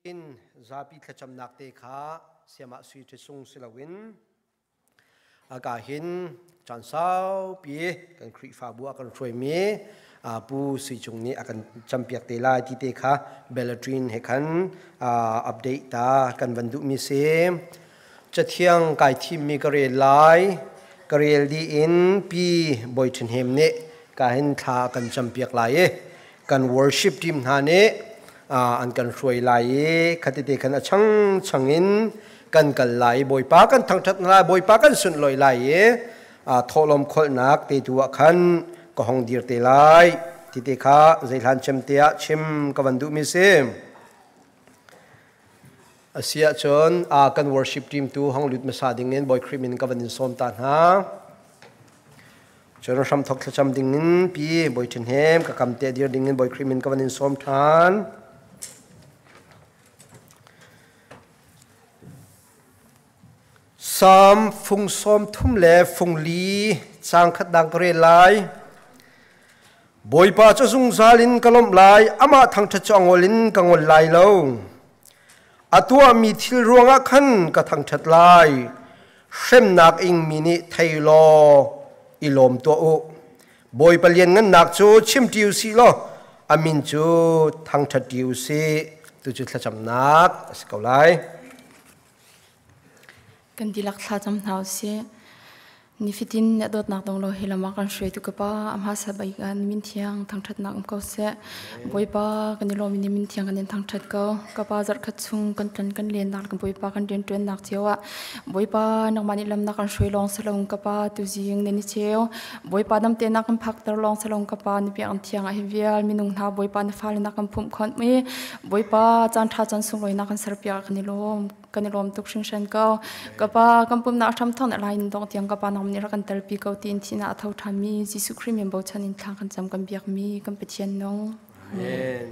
in zapi thacham nakte kha siama sui te sung silawin aga hin chan sau pi kan khri fa bu akan troi me pu si chung ni akan champiak te lai ti te kha bellatrin he khan update ta kan vandu mi se chathiang kai thim mi kare lai karel di in pi boithin hem ne ka hin tha kan champiak lai kan worship team ha ne an kan roi lai khatite kan achang changin kan kal lai boipa kan thangthat lai boipa kan sun loi lai tholom khol nak te tu khan ko hong dir te lai ti te kha zailan chem te a chim ka vandu mi se asia chon kan worship team tu hong lut ma sa ding in boy krimin ka vanin som tan ha chon ram thok thacham ding in pi boy thin hem ka kam te dir ding in boy krimin ka vanin som than Sam phung som thum le phung li chang khat dang kre lai boipa cho sung zalin kalom lai ama thang tha changolin kangol lai lo atua mi thil ruanga khan ka thang that lai shem nak ing mini thailo ilom to o boipa lian ngan nak chu chim tiu si lo amin chu thang that tiu si tu chu thacham nak askolai kan dilak thla cham hnau se ni fitin dot nak dong lo hilama kan shrei tu ka pa amha sabai kan min thiang thang that nak ko se boipa kan lo min min thiang kan thang that ko ka pa zar khat chung kan tlan kan len nak kan boipa kan den tren nak chewa boipa nak mani lam nak kan shrei long salong ka pa tu jing ne ni cheu boipa dam te nak kan phak tar long salong ka pa ni pi ang thiang a hivial minung na boipa na fal nak kan phum khon me boipa chan tha chan sung loi nak kan sarpia kan ni lom kan lom tuk shin shan ko kapa kampum na tham thon lai dong tiang kapa nam ni ra kan tel pi ko tin thina athau thami jisu khrim em bo chanin thang kan cham kan biak mi kan pethian nong amen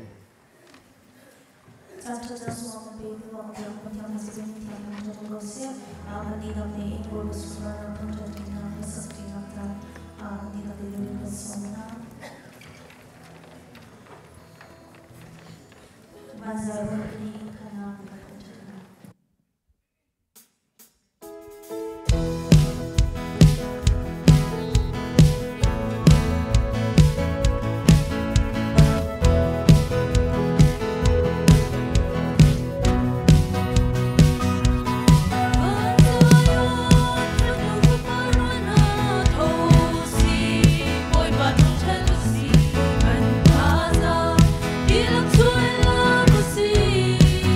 See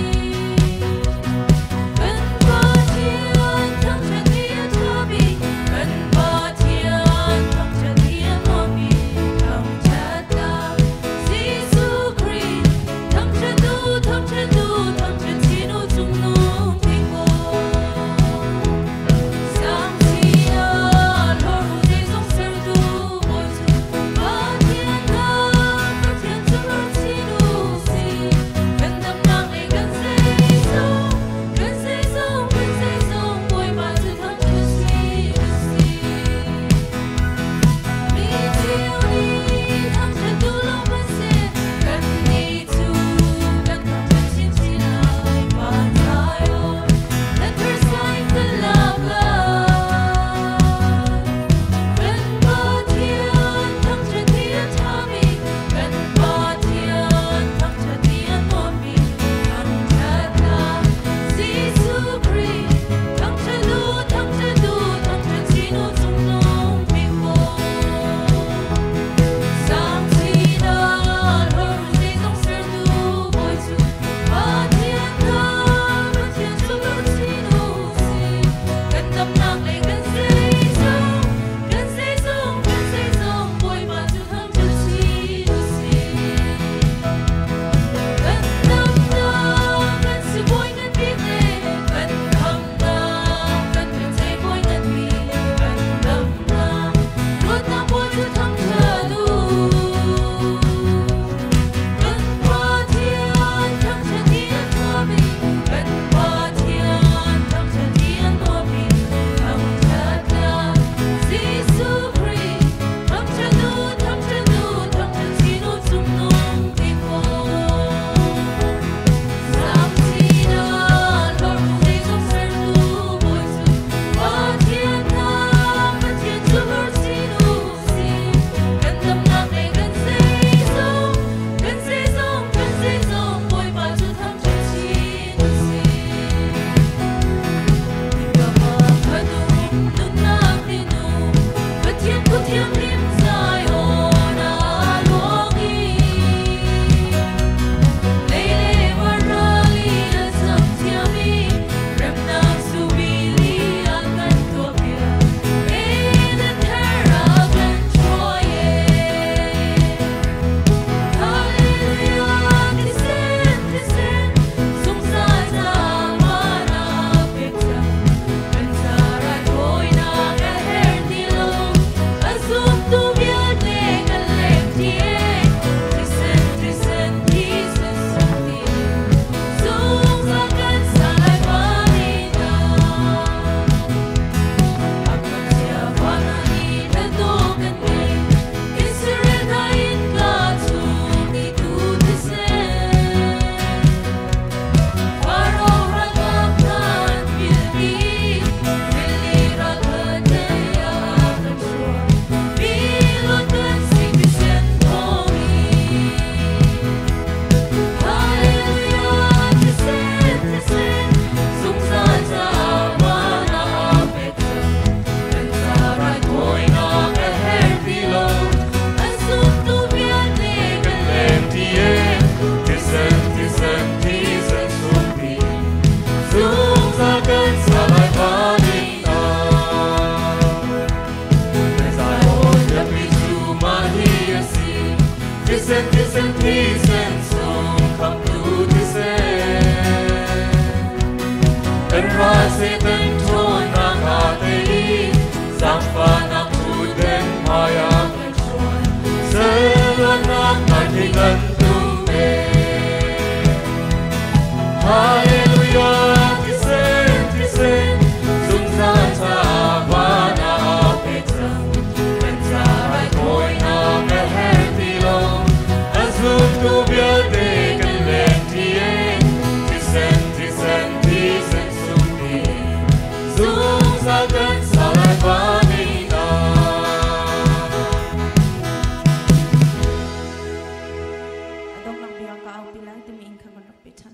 Tisen song khắp tu tisen Tân ra se tân thôn nàng hạ tây Giang pha nàng tu đến maya khen chuan Sơ loan nàng ngài thi ngân tu mê Hallelujah tisen Dung ra cha ba na pe chang Ben cha rai khôi na ke hen ti long Azum tu bia te kan len tien Tisen sum ni Zum sa kan sa lai ba ni na Adong lang biang ka au pilay timiin ka man pitan.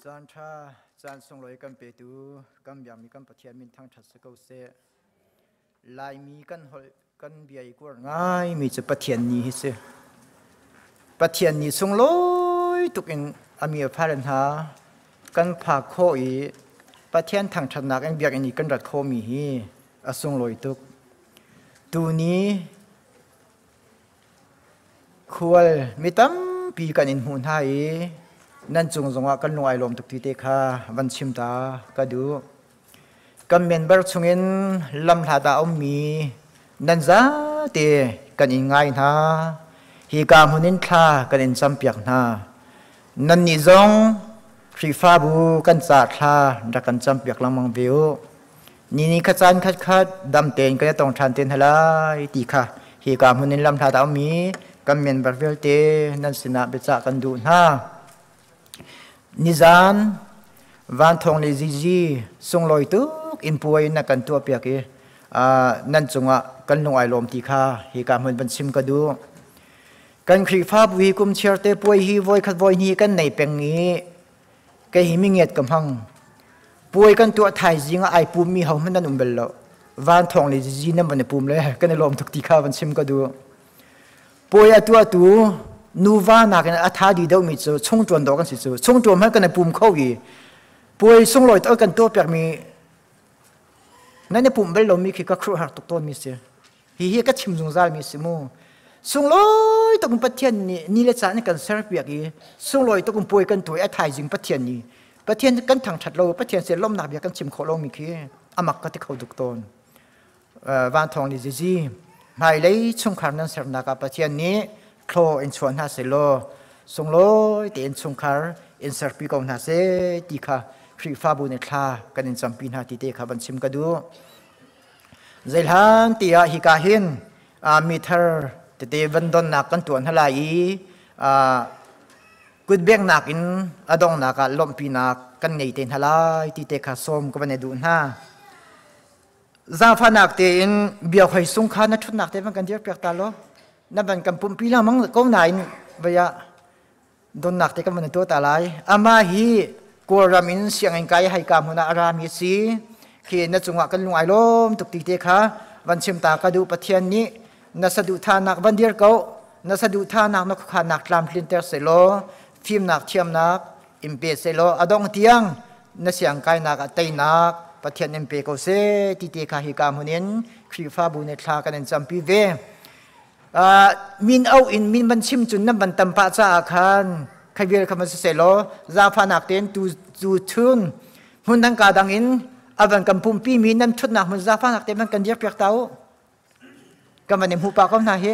จานชาจานทรงลอยกันเปตูกันยามีกันปะเทียนมินทั้งทัศกุเสลายมีกันหอยกันเบียกว่าง่ายมีจะปะเทียนนี้เสปะเทียนนี้ทรงลอยตุกอินอามีพารันหากันผักโคอีปะเทียนทางชนักอันเบียกอันนี้กันรัดโคมีฮีอาทรงลอยตุกตัวนี้ควรมีตั้มปีกันอินหุ่นไทยนั่นจงว่ากันลงไอลมตุกทีเตค่ะวันชิมตาก็ดูกันเมนเบอร์ชงเงินลำหาดาอมีนั่นจ้าเตกันอิงไงนะฮีกามหุนินท่ากันอินจำเปียกนะนั่นนิจงฟรีฟ้าบูกันจัดท่าดักกันจำเปียกลำมังวิวนี่ขจันคัดดำเต็นก็จะต้องชันเต็นทลายตีค่ะฮีกามหุนินลำหาดาอมีกันเมนเบอร์เวลเตนั่นสินะเบจ่ากันดูนะนิจานวันทองเลจีทรงลอยตุกอินป่วยนักกันตัวเปียกนั่นจงว่ากันลงไอลมตีค่ะฮีกามันบันซิมก็ดูกันครีฟ้าบุยกุมเชียร์เตป่วยฮีวอยขัดวอยนี้กันในเปียงนี้ก็หิมิเงียดกำพังป่วยกันตัวไทยจริงไอปุ่มมีเขามันนั่นเบลล์วันทองเลจีนั่นมันปุ่มเลยกันในลมทุกตีค่ะบันซิมก็ดูป่วยตัวนูวานักอัฐาดีเดียวมีเจอช่องจวนดอกกันสิเจอช่องจวนให้กันในปุ่มเข้าอีป่วยส่งลอยตัวกันตัวเปียกมีนั่นในปุ่มเบลล์มีคือก็ครูหักตกต้นมีเสียฮีก็ชิมจงใจมีสิมูส่งลอยตัวกันปะเทียนนี่เลจ่าในกันเซอร์เปียกอีส่งลอยตัวกันป่วยกันตัวอัฐาจริงปะเทียนนี่ปะเทียนกันทางฉัดเราปะเทียนเสียล้มหนักเบียกันชิมโคลงมีคืออามักก็ที่เขาตกต้นวันทองนี่จีไม่เลยช่วงครั้งนั้นเสร็จนักปะเทียนนี้โคลอินชวนหาเซโลส่งลอยเตียนชงคาร์อินเซอร์ปีกองหาเซตีค่ะครีฟ้าบุญคลากันอินจำปีนหาตีเตค่ะบันชิมกันดูเจลันตีอาฮิกาหินมีเธอเตวันดอนนักกันตัวนั่นแหละกุดเบียงนักอินอดองนักลมปีนักกันในเต็นทลายตีเตค่ะส้มก็บันดูน่าซาฟานักเตียนเบียร์ไข่สุงคานัดชุดนักเตมันกันเดียร์เปียกตาโลนั่นเป็นคำปุ่มปีละมั้งก็ไหนวิยาโดนหนักแต่ก็มันตัวตาลายอามาฮีกัวรามินเสียงไกลให้กามหุนาอารามิสีเขียนนัดจังหวะกันลงไอลมตุกติเตค่ะวันชิมตากระดูปะเทียนนี้นัสดุทานักวันเดียร์เก่านัสดุทานักนักขานักลามพลินเตอร์เซโลฟิล์มนักเทียมนักอิมเปเซโลอดองเทียงนัเสียงไกลนักเตยนักปะเทียนอิมเปโกเซติเตค่ะให้กามหุนินครีฟ้าบุญคลากันจำปีเวมินเอาอินมินบันชิมจุนนั่นบันตัมปะจ้าอาคารใครเวลคำว่าเสโลซาฟานักเต็นตูทุนหุ่นทั้งกาดังอินอาบันกำปุ่มปีมินนั่นชุดหนักมันซาฟานักเต็นมันกันเดียบเปียกเต้ากำมันเอ็มหูปากก็น่าเฮ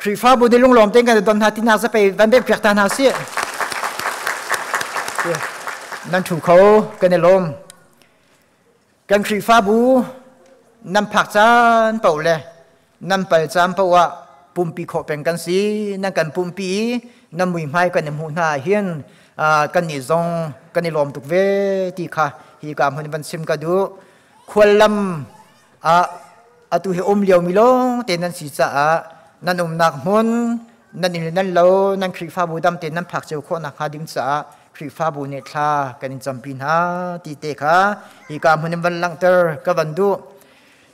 ครีฟ้าบุญลุงหลอมเต็นกันตอนหาที่นาจะไปวันเบียบเปียกตาหาเสียนั่นถูกเขากันในลมกันครีฟ้าบูนำผักจานเป่าเลยนำไปจานเป่าว่าปุ่มปีโคเป็นกันสีนั่นกันปุ่มปีนำมือไม้กันในหูหน้าเฮียนกันนี่ซองกันในลมตุกเวทีค่ะฮีกามคนบันซิมกันดูควรลำตัวเฮอมเลียวมิลงเต็นนั่นสีจ้านั่นนักมุนนั่นนี่นั่นเรานั่นครีฟ้าบูดำเต็นนั่นผักเจ้าโคนักหาดิ้งจ้าครีฟ้าบุญคลากันจำปีนาตีเตค่ะฮีกามหุนบันลังเตอร์กับวันดู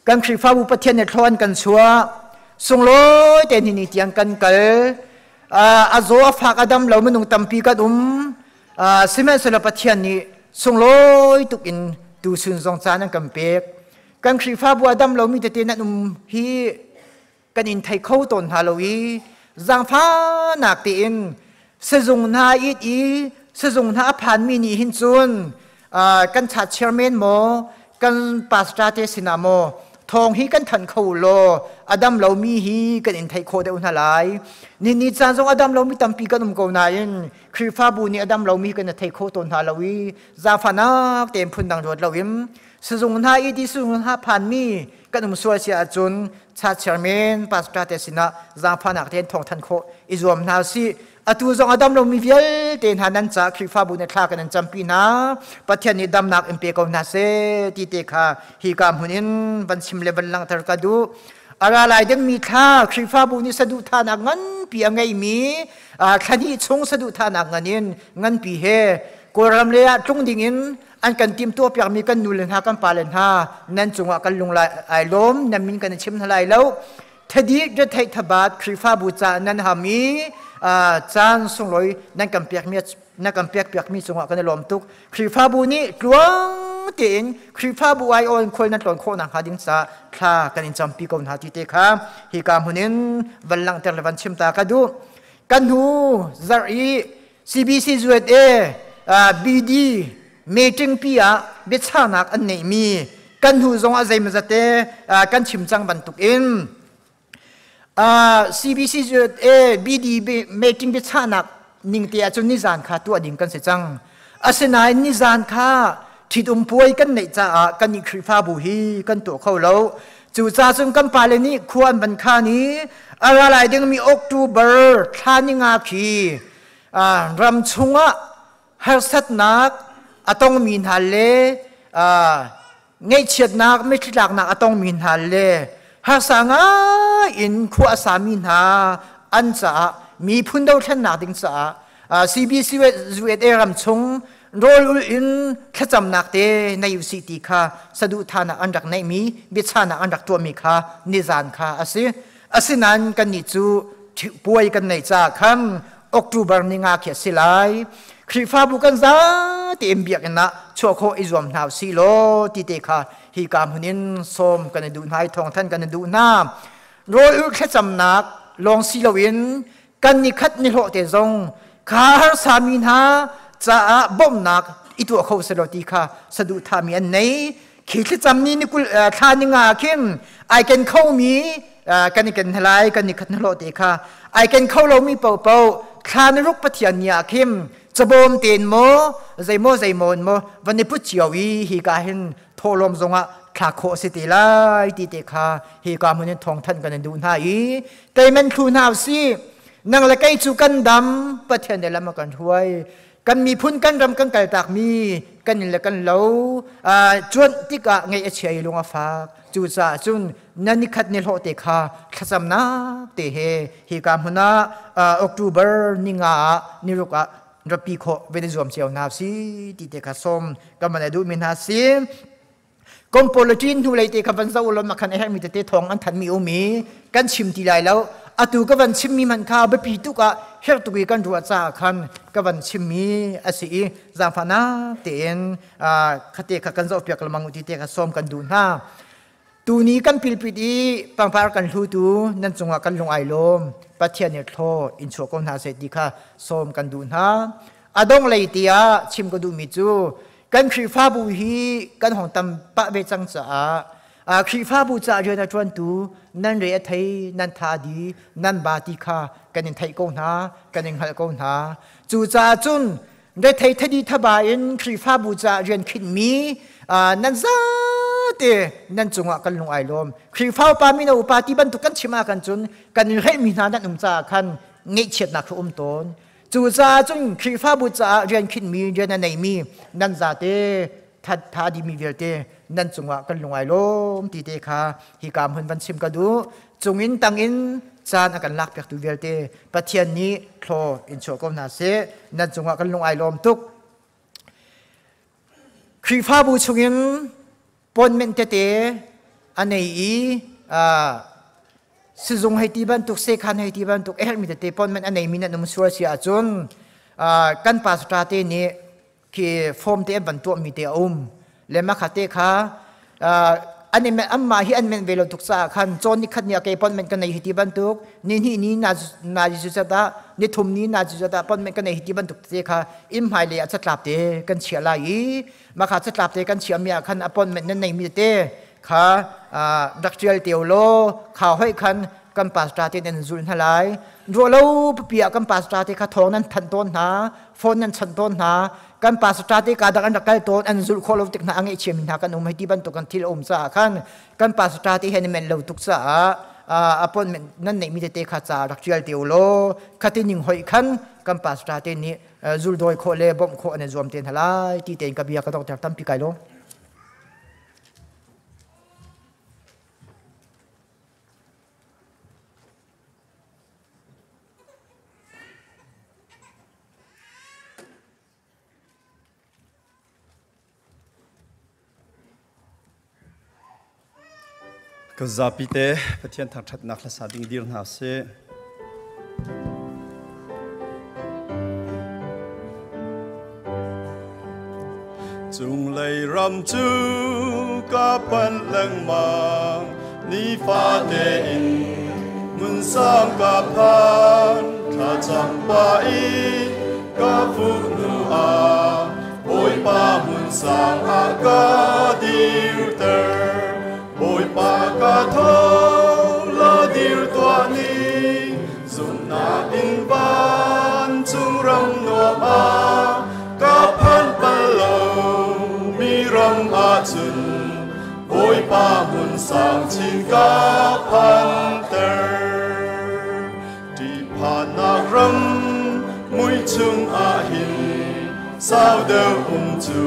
กันครีฟ้าบุปเทียนในทวนกันชัวส่งลอยแต่นี่เตียงกันเกลอาโซฝากอดัมเราไม่นุ่งตำปีกันสิเมสลปเทียนนี่ส่งลอยตุกินดูสุนทรงจานังกันเปียกกันครีฟ้าบุอดัมเรามีแต่เตียนนั่นฮีกันอินไทยเข้าต้นฮาโลวีจางฟ้าหนักเตียนเสจงนาอีสจงท่าผ่านมินิหินจุนกันชัดเชอร์เมนโมกันปัสตาเตสินาโมทองฮีกันทันเขาโลอดัมเรามีฮีกันอินไทยโคเดอุนหลายนี่จานทรงอดัมเรามีตั้มปีกันกนายนครีฟ้าบูนี่อดัมเรามีกันไทยโคตนฮาลาวีซาฟานักเต็มพุนดังรถเราวิมสจงท่าอีดีสจงท่าผ่านมีกันสวยเสียจุนชัดเชอร์เมนปัสตาเตสินาซาฟานักเต็มทองทันโคอิจวมนาซีตัวจงอดัมเรามีเวลเต็นหันนั้นจากคริฟ้าบุญคลากันจำปีนาปัจจัยนี้ดำนักเอ็มเปกองนาเซตีเตค่ะฮีกามหุนินบันชิมเลบันลังตรกดู อะไรเดิมมีท่าคริฟ้าบุญสะดุทานักเงินปีไงมีคดีชงสะดุทานักเงินปีเฮกรำเลียจงดิ่งอันกันทีมตัวเปียกมีกันนูเลนหากันปาเลนหานั่นจงว่ากันลงลายไอล้มนั่นมินกันชิมทลายแล้วทดีจะไทยทบาทคริฟ้าบุญจานั้นหามีจานส่งลอยนั่นกันเปียกมีนั่นกันเปียกมีจงว่ากันล้มตุกคริฟ้าบุญนี้กลวงเตียนคริฟ้าบุญไอโอนคนนั้นตอนโคนังหาดิงสาคลากันจำปีกอนหาที่เตะฮิกามหุนินวันหลังเทเลวันชิมตากระดูกันหูซารี CBC จวดBD เมจิงปีอะเบชานักอันนี้มีกันหูจงอาใจมันจะเตะกันชิมจังบันทุกอินCBC จวดBD เมจิงเบชานักนิ่งเตียจนนิจานขาตัวดิ่งกันเสียจังอาศัยนายนิจานขาที่ตุ่มป่วยกันในจ่ากันนิคริฟ้าบุฮีกันตัวเขาแล้วจู่จ่าจงกันปาเลนี้ควรบันคานี้อะไรเดี๋ยวมีออกตูเบอร์ทานิงาคีรำชงะฮาร์สัตนักต้องมีนฮัลเล่ไงเฉียดนักไม่ชิลักนักต้องมีนฮัลเล่ฮาสังอินขวาสามินหาอันจ่ามีพุ่นดาวเช่นนักดิ้งจ่าCBC จวดรำชงโรลอินขจำนักเตในยูซีตีค่ะสะดุทานักอันดักในมีบิชานักอันดักตัวมีค่ะนิจานค่ะอาศัยนั้นกันนิจูป่วยกันในจ่าคันออกตูเบอร์นิงาเขียสิไลคริฟ้าบุกันซาที่เอ็มเบียกันนะชั่วโคอิจวมนาวซีโลที่เตค่ะฮิกามหุนินสมกันดูนายทองท่านกันดูน้ำโรลแค่จำนักลองซีโลวินกันนิคัดนิโลเตจงข้าสามินหาจะบ่มนักอีตัวเขาสลดที่ค่ะสะดุทามีอันไหนขีดจำนี้นี่กุลทานิงาเข้มไอเกนเข้ามีกันนี่กันทลายกันนี่ขันโลติค่ะไอเกนเข้าเรามีเป่าเป่าทานรุกปะเทียนยาเข้มจะบ่มเตียนโมใจโมวันนี้พุทธเจียวีฮีกาเห็นโทลมทรงะขาโคสิติไลติเตค่ะฮีกามันนี่ทองท่านกันดูหน้าอีแต่มันคูนาวซีนั่งละไกจูกันดำปะเทียนเดลมากันช่วยกันมีพุ่นกันรำกันไก่ตากมีกันนี่แหละกันเหลาจวนที่กะไงเชียลงอาฟากจูจ่าจุนนันนิคัดนิโลเตคาขจำนักเตเฮฮิกามหุนาออกตูเบอร์นิงานิรุกะรับปีโคเวเนซุเอลเชียวนาซีติเตคาสมกันมันดูมินาซีกอมโพลจินทุเรศกับวันเสาร์ลมาคันไอ้แห่งมีแต่ทองอันทันมีอุมีกันชิมทีไรแล้วอาตูกับวันชิมมีมันข้าวไปปีตุกะเฮลตุกีกันรัวจ้าคันกับวันชิมมีอาศัยจามฟานาเตียนคติกันจะเปียกละมังอุติเตะสมกันดูหน้าตูนี้กันพิลปิดีปังพาร์กันทูตูนั่นจงว่ากันลงไอลมปัจเจียนเนทโลอินโชกอนหาเสดีค่ะสมกันดูหน้าอดงเลยเตียชิมกันดูมิจูกันครีฟ้าบุฮีกันของตำปะเบจังจ้าครีฟ้าบุจ่าเรียนจวนตูนั่นเรียไทยนั่นทาดีนั่นบาติคากันยังไทยกงหากันยังฮัลกงหาจูจ่าจุนได้ไทยทดีทบายินครีฟ้าบุจ่าเรียนขิดมีนั่นซาเตนั่นจงว่ากันลงไอลมครีฟ้าปามินาอุปาติบันตุกันชิมากันจุนกันยังให้มีนานั่นจ่าคันเงยเฉียดนักอุมตนจูจ่าจุนครีฟ้าบุจ่าเรียนขิดมีเรียนในมีนั่นซาเตทาดีมีเวลเตนั่นจงว่ากันลงไอลมตีเตคาฮิกามหุนวันชิมกระดูจงอินตังอินจานอากันลักเปียกตูเวลเตปัจเจียนนี้โคอินโชกนาเซนั่นจงว่ากันลงไอลมตุกครีฟ้าบูชงอินปนเมนเตเตอันนี้สิจงให้ตีบันตุกเซคันให้ตีบันตุกเอลมีเตปนเมนอันนี้มีนั่นนุ่มสัวเสียจนกันปัสตาเตนี้คือฟอร์มเตบันตัวมีเตเลมาขัดเตค่ะอันนี้มันมาที่อันเป็นเวลาทุกสาขันจนนี่ขัดเนี่ยเก็บปนมันกันในหิติบันทุกนี่นาจิจุดานี่ทุ่มนี้นาจิจุดาปนมันกันในหิติบันทุกเตค่ะอิมหายเลยจะกลับเตกันเฉียไหลมาขัดจะกลับเตกันเฉียมีขันปนมันนั่นในมีเตค่ะดักเจียลเตียวโลข่าวให้ขันกันปัสตาเตนันจุนทลายรัวเล่าเปียกันปัสตาเตค่ะทองนั้นทันต้นหาฟอนนั้นทันต้นหากันปัสตาเตกาดักอันดักไก่โตอันจุลโคลติกนาอังเอเชียมินหากันให้ที่บันตุกันที่เราจ่าขันกันปัสตาเตเฮนเมนเราตุกจ่าปนนั่นในมีเตขาจ่าดักเจียลเตียวโลขัดนิ่งหอยขันกันปัสตาเตนี้จุลโดยโคเลบอมโคอันจวมเตียนทลายที่เตียนกับเบียก็ต้องจากตั้มปีไก่โล ก็จะพิเตปะเทียนทางทัดนักละสาดิ่งดีร์นาเสจุงเลยรำจูกับปันแหลงมังนี่ฟ้าเดินมุนสามกับพันถ้าจำป่าอีกับฟุนูอาโอยป่ามุนสามอากาดิวเตอโอยป่ากาทอลาดิวตัวนี้สุนนาอินบานจุงรำนัวมากับพันปันโลมีรำอาจุนโอยป่ามุนสามชิงกับพันเตอที่ผ่านนักรำมุยจุงอาหินสาวเดิมจู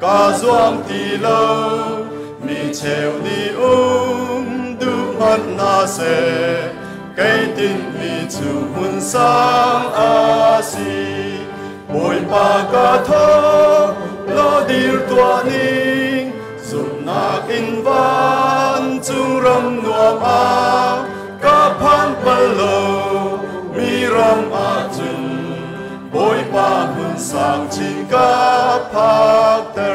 กาจวงตีโลมีเชวนีดูมันนาเสไกตินมีจูมุนสามอาซีโอยปากาทอลอดีร์ตัวนี้สุนักอินวันจุงรำนัวมากาพันปะโลมีรำอาจุนโอยปามุนสางชิงกาพักเตอ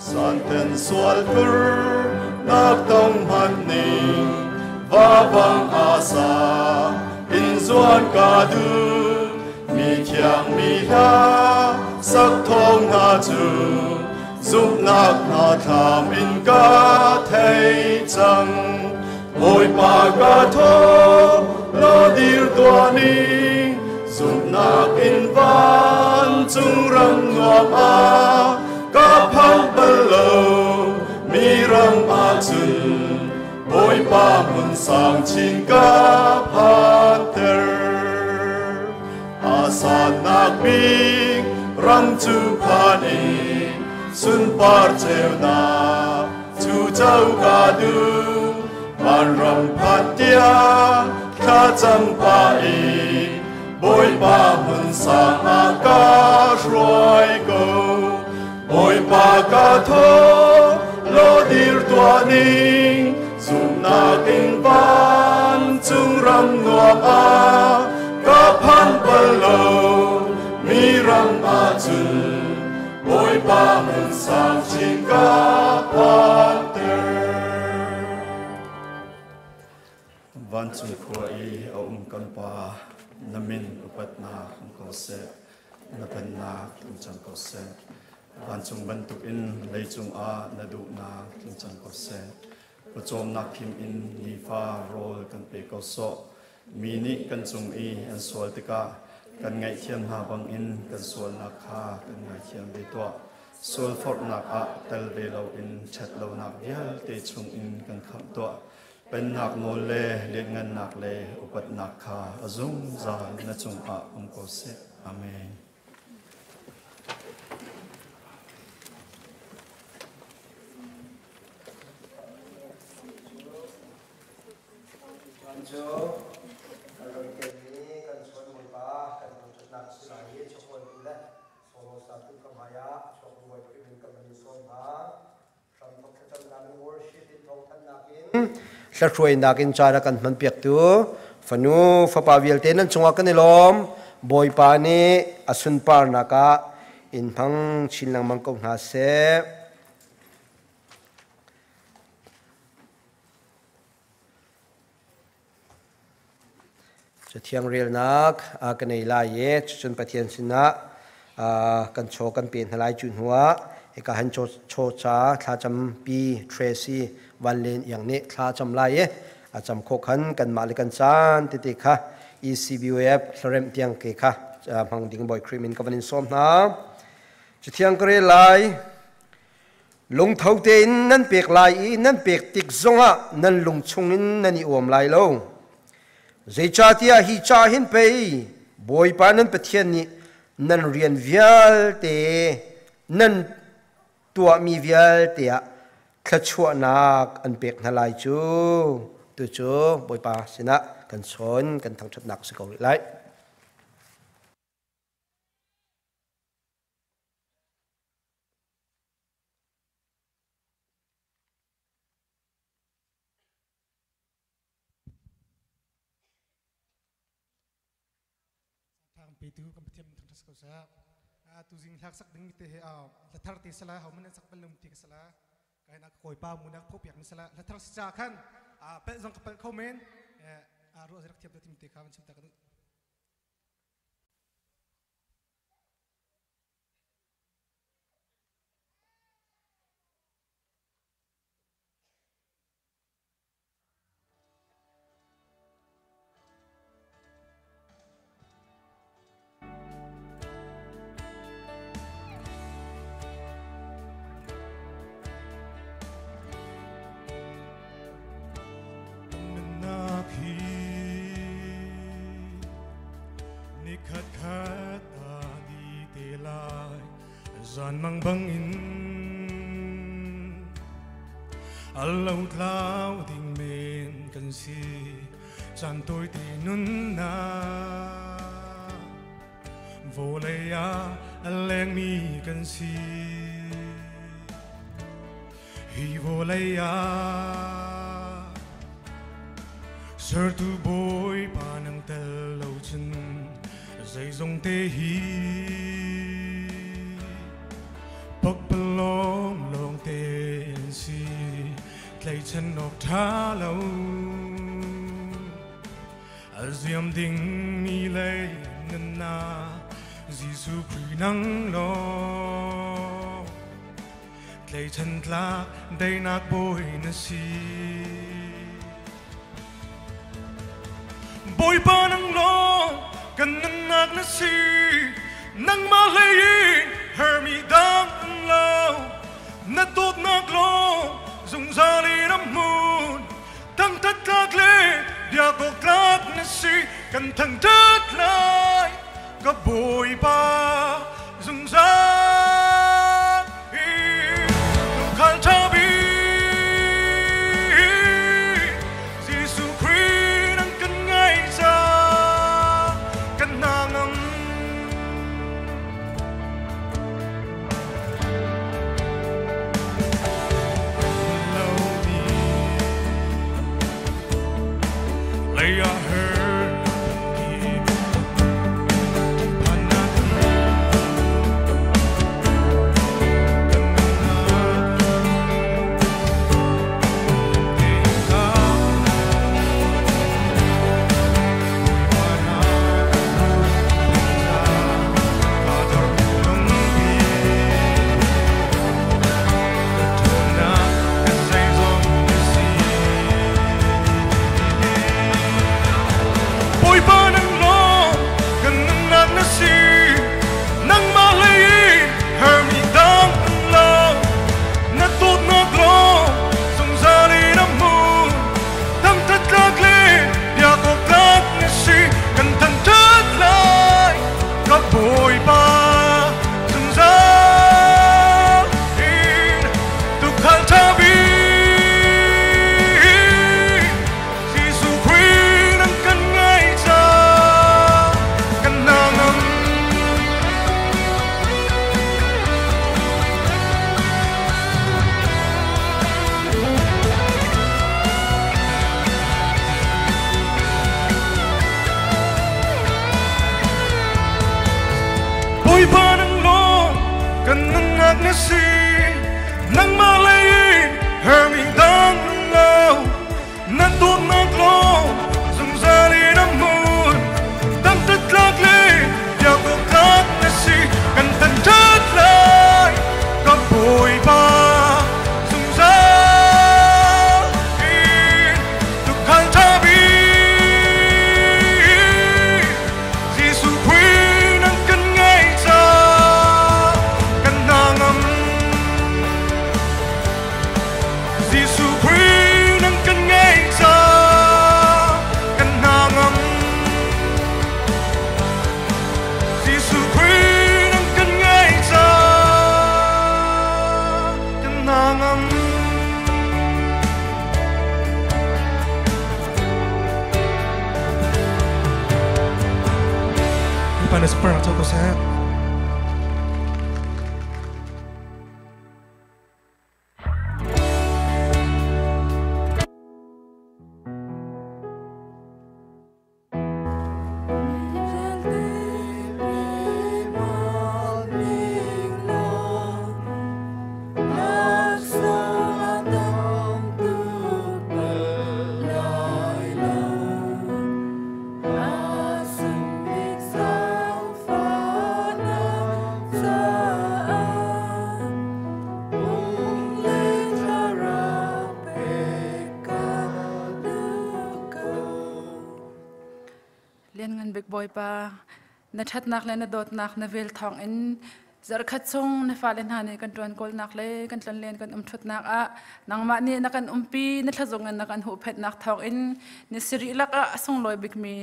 สันเต็นสวลกุรนักต้องหันนิงว่าบังอาสาอินส่วนกาดูมีเขียงมีดาสักทองนาจูสุนักนาทามอินกาเทจังโอยปากาทอลอดีร์ตัวนี้สุนักอินวันจุงรำนัวมากาพันปะโลมีรำอาจุนโอยปามุนสางชิงกาพันเตออาสานักบิงรำจูพานีสุนปาร์เจวนาจูเจ้ากาดูมันรำพัดยาข้าจำปาอีบอยปามุนสางอากาศรวยกูบอยปากาทอโลดีร์ตัวนี้สุนักอินวันจุงรำนัวมากาพันปะโลมีรำอาจุนโอยปามุนสางชิงกาพันเตอวันจุนครัวอีเอากันปานามินอุปัตนาของเขาเสนาเป็นนาทุจังเขาเสวันจุงบรรทุกอินเลยจุงอานาดูนาทุจังเขาเสประจอมนักพิมอินนีฟ้าโรลกันเปเขาโซมีนิกันจุงอีอันสวลติกากันไงเทียนหาบังอินกันสวลนักคากันไงเทียนเบตัวสวลฟอร์นักอะเตลเบลาอินเช็ดเลานักเดียลเตจุงอินกันขับตัวเป็นนักโนเลเลี้ยงเงินนักเลอุปัตนักคาอซุงซาณจุงอาองโกเซอาเมนสักช่วยนักอินจาระกันมันเปียกตัวฝันูฟ้าป่าวิลเตนันจงอากันในลมบอยปานีอสุนปาร์นักะอินพังชินลังมังกงหาเสจะเที่ยงเรียลนักกันในลายเยจนปะเทียนสินะกันโชกันเปลี่ยนหลายจุดหัวเอกหันโชชาทาจำปีเทรซี่วันเลนอย่างนี้ทาจำลายอาจำโคขันกันมาลิกันจานติติค่ะ ECBUF สเรมเตียงเกค่ะพังดิ่งบ่อยครีมินกับวันนี้ส้มนะจะเที่ยงกระเรลายลงเท้าเตนนั่นเปียกลายนั่นเปียกติกซงะนั่นลงชงอินนั่นอีอวมลายโลใจชาติฮิชาหินไปบ่อยปานั่นปะเทียนนี้นั่นเรียนวิลเตนั่นตัวมีวิลเตะขจวนักอันเปียกนลายจูตัวจูบ่อยปาสินะกันสนกันทั้งชัดนักสกอริไล tang pitu kam thiam thang thas ko sa tu jing thak sak ding te he la thar te sala ha man sak palum ti ka sala kai nak koi pa mu nak phop yak ni sala la thar sa khan pe jang ka pal khomen ro zarak thiam tim te kha man chim ta ka Gian mang băng in Allau tlau tình men cần si Gian tôi thì nun na Vô lây à leng mi cần si Hi vô lây à Sir tu boy pa nang tel lâu chân Dây dòng tê hi Bốc long long tên si Lấy chân nọc thá lâu Diệm đinh mi lấy ngân na Giê-xu quý năng lo Lấy chân lạc đầy nạc bôi na si Bôi ba năng lo Cần nâng nạc na si Nang ma lấy Hermi dang lâu Na tốt nạc lo Dùng ra li nắm môn Tăng thất lạc lê Dia có lạc na si Cần thằng thất lại Có bồi ba Dùng ra Nụ khăn cha bi Giê-xu Christ đang cần ngay ra Cần nàng ngâm Lay our hurt keep Panas perang toko saya. big boy pa na that nak le na dot nak na vel thong in zar khat chung na falen hani kan tuan kol nak le kan tlan len kan thut nak a nang ma ni na kan umpi na thazong na kan hu phet nak thong in ni siri lak a song loi big mi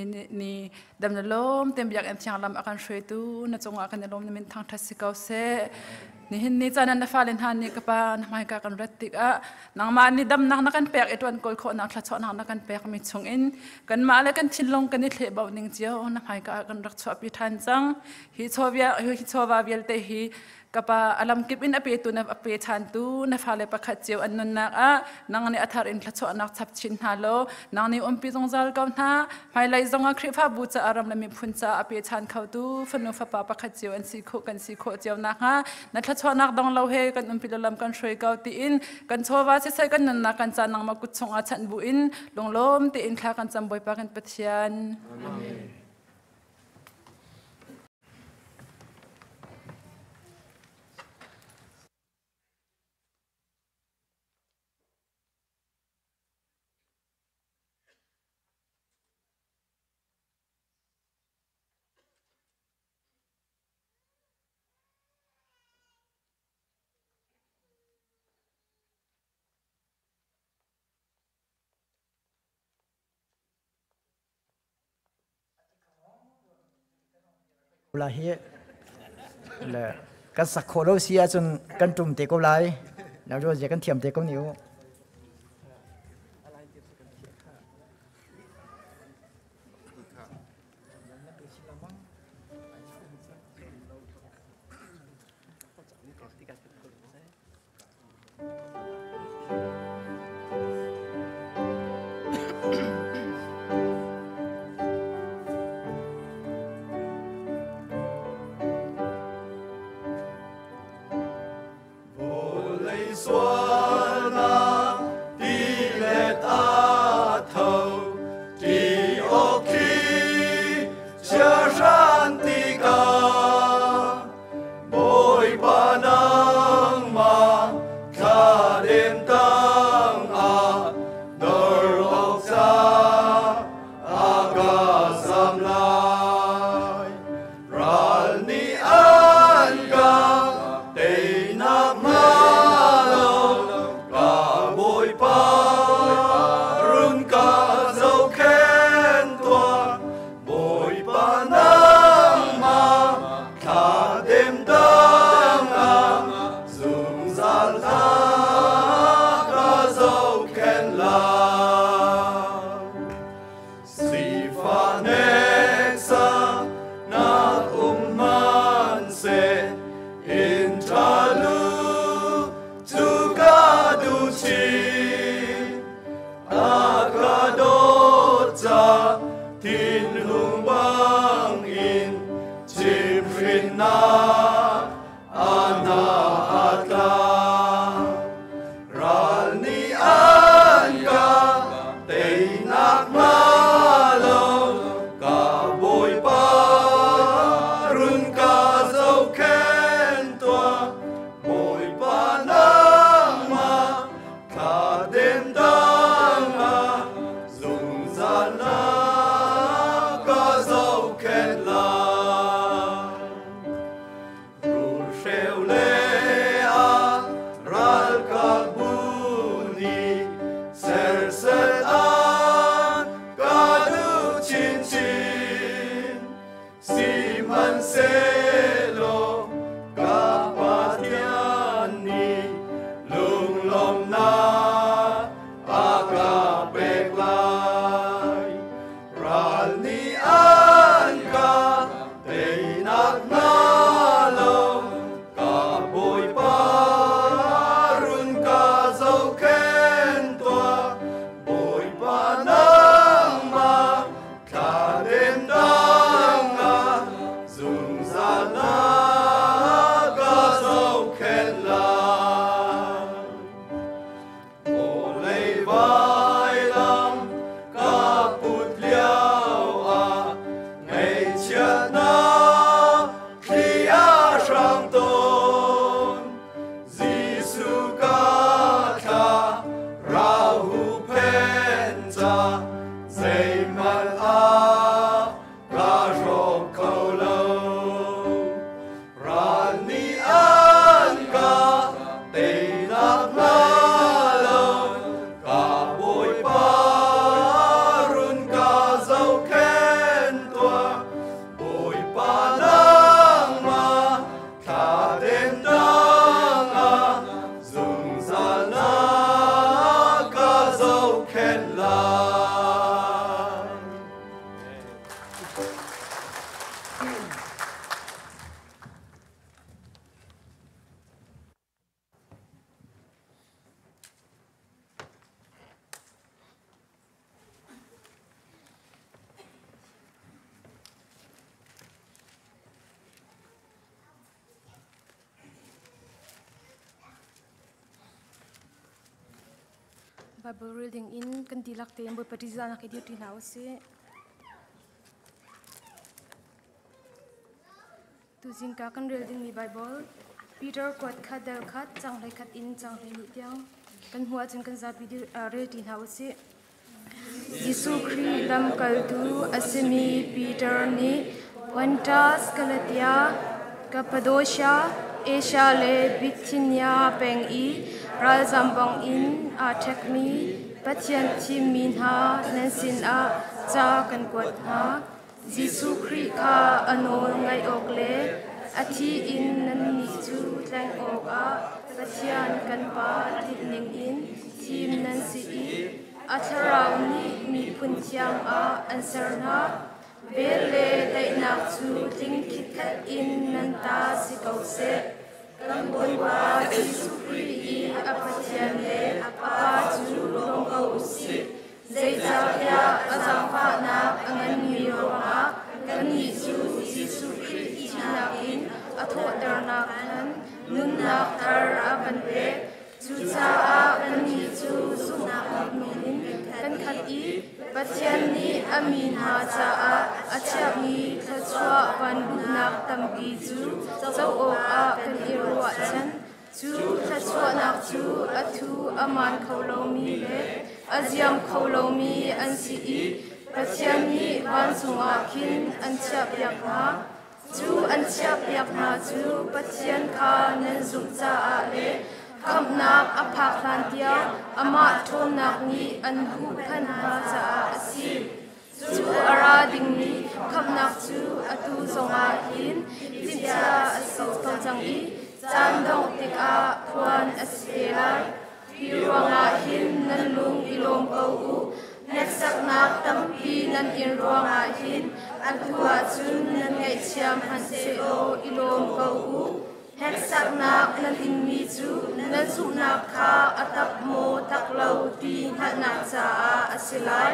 ni dam na lom tem yak em chang lam akan shwe tu na chung a kan lom min thang thasikaw se ni hin ni chanan na falen hani ka pa na mai ka kan ratik a nang ma ni dam nak na kan pek etwan kol kho nak thla chaw nak na kan pek mi chung in kan ma le kan thinlong kan ni the baw ning chiao na mai ka kan rak chwa pi than chang hi chowa vial te hi kapa alam kip in ape tu na ape chan tu na fale pakhat chiao annun na a nang ni athar in thla chaw nak chap chin halo nang ni umpi jong zal kaw na mai lai zonga khrifa bu cha aram la mi phun cha ape chan khau tu fanu fa pa pakhat chiao an si kho kan si kho chiao na ha na thla chaw nak dong lo he kan umpi lam kan shroi kaw ti in kan chowa se sai kan nan na kan cha nang ma kut chunga chan bu in longlom ti in thla kan cham boi pa kan pathian amen là hiện là cái sắc khổ lâu xia chun căn trùng tế câu lại nào rồi giờ căn thiểm tế câu nhiều Bible reading in kan tilak te boy patiza na kidio tinaw si tu jingka kan reading ni Bible Peter kwat khat dal khat chang lai khat in chang lai ni tiang kan huwa chung kan za video reading tinaw si Yesu Christ lam kal tu asimi Peter ni Pontus Galatia Cappadocia Asia le Bithynia peng i ral zambang in a thekmi pathian thim min ha nansin a cha kan kwat ha Jesu Christ kha anol ngai ok le athi in nan ni chu tlang ok a pathian kan pa ning in thim nan si i atharau ni mi phun chiang a answer na bele dai nak chu ting khit khat in nan ta si kau se kan boi wa Jesu Christ i apathian le apa chu long kau si zai cha ya azang pa na angan mi ro ha kan ni chu Jesu Christ i na in atho dar na kan nun na tar aban pe chu cha a kan ni chu su na min kan khat i pathian ni amin ha cha a acha mi thachwa ban nak tam pi chu chau o a kan irwa chan chu thachwa nak chu athu aman kholo mi le aziam kholo mi an si i pathian ni ban sunga khin an chap yak ha chu an chap yak ha chu pathian kha nan zum cha a le kam nak aphak hlan tia ama thon nak ni an hu phan ha cha asi chu ara ding ni kam nak chu atu zonga hin tin cha asi kau chang i chan dong tik a phuan asela piwanga hin nan lung ilom kau u net sak nak tampi nan in ruanga hin atua chun nan ngai chiam han se o ilom kau u hek sak nak nan in mi chu nan su nak kha atap mo tak lau ti hat nak cha a asilai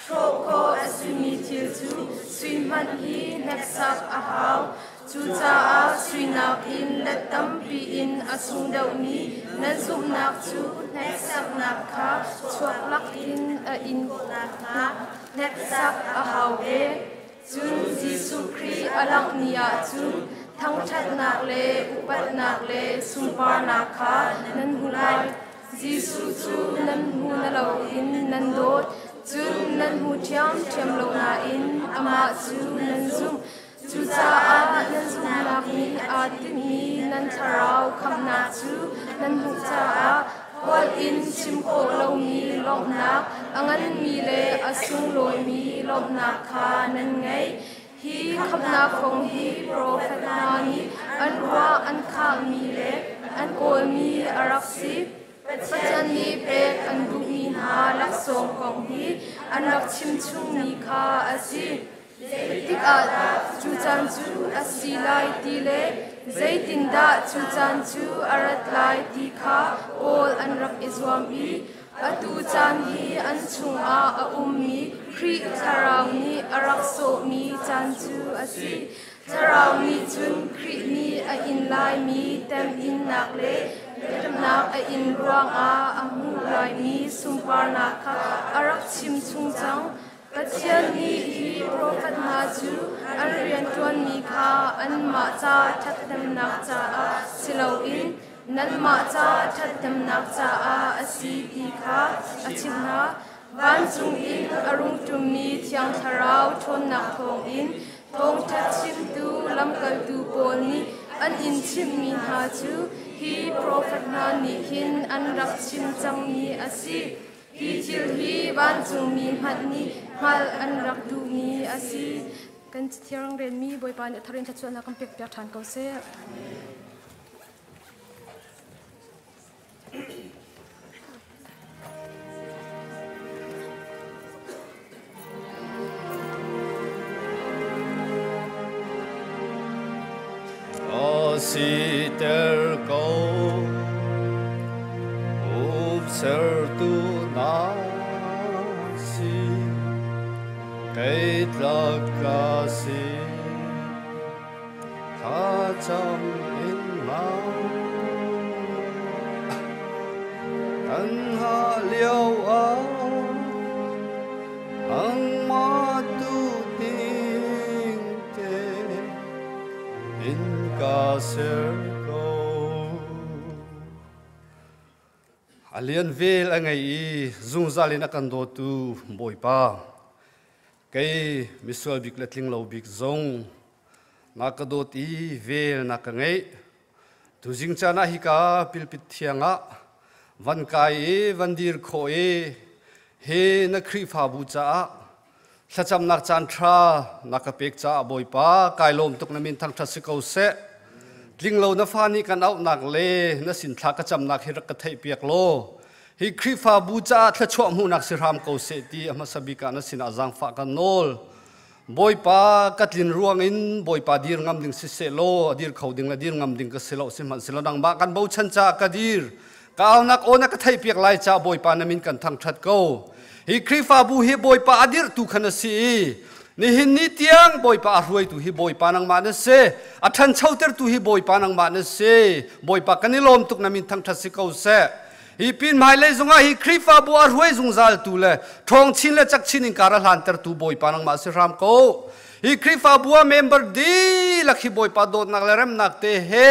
tro ko asumi til chu swim han hi hek sak a hau chu cha a swi nak in let tam pi in asung dau ni nan su nak chu hek sak nak kha chuak lak in a in nak na hek sak a hau e chun Jesu Christ alak nia chu thang that nak le upat nak le sumpar nak kha nan hulai Jesu chu nan hu na lo in nan dot chun nan hu thiam lo na in ama chu nan zum chu cha a nan zum nak ni a tin ni nan tharau kham na chu nan hu cha a wal in chim ko lo mi lom nak angan mi le asung loi mi lom nak kha nan ngai hi khamna khong hi prophet na ni an wa an kha mi le an kol mi araksi pathan ni pe an du mi na lak song kong hi an lak chim chung ni kha asi tik a chu chan chu asi lai ti le zaitin da chu chan chu arat lai ti kha kol an rak izwam i atu chan hi an chung a ummi khri tharau ni arak so mi chan chu asi tharau ni chun khri ni a in lai mi tem in nak le tem nak a in ruang a amu lai mi sumpar nak kha arak chim chung chang pathian ni hi prophet na chu an rian tuan mi kha an ma cha that tem nak cha a silo in nan ma cha that tem nak cha a asi ti kha achimna van chung in arung tum mi thiang tharau thon nak thong in thong that chim tu lam kal tu pol ni an in chim mi ha chu hi prophet na ni hin an rak chim chang mi asi hi thil hi van chung mi hat ni hal an rak du mi asi kan thiarang ren mi boy pan tharin cha chuan kam pek pek than ko se si ter ko ser tu na si kait la ka si tha cham in ma kan ha liao a ang ma tu ting te in ka ser ko alian vel angai zung zalina kan do tu boi pa kai misual bik letling lo bik zong nakadot I vel nakangai tu jing chana hi ka pilpit thianga van kai van dir kho he na khri pha bu cha sacham nak chan thra nakapek cha boi pa kai lom tuk na min thang tha sikau se ling lo na fa ni kan au nak le na sin thla ka cham nak hi rak ka thai piak lo hi khri pha bu cha thla chom hu nak siram ko se ti ama sabika na sin azang fa ka nol boi pa katlin ruang in boi pa dir ngam ding se lo dir khau ding la dir ngam ding ka selo sim han selo dang ba kan bo chan cha ka dir ka au nak ona ka thai piak lai cha boi pa na min kan thang that ko hi khri pha bu hi boi pa adir tu khana si ni hin ni tiang boi pa ruai tu hi boi pa nang ma na se athan chauter tu hi boi pa nang ma na se boi pa kanilom tuk na min thang that si ko se hi pin mai le zunga hi khri pha bu ruai zung zal tu le thong chin le chak chin in kara hlan ter tu boi pa nang ma se ram ko hi khri pha bu member di lakhi boi pa dot nak le rem nak te he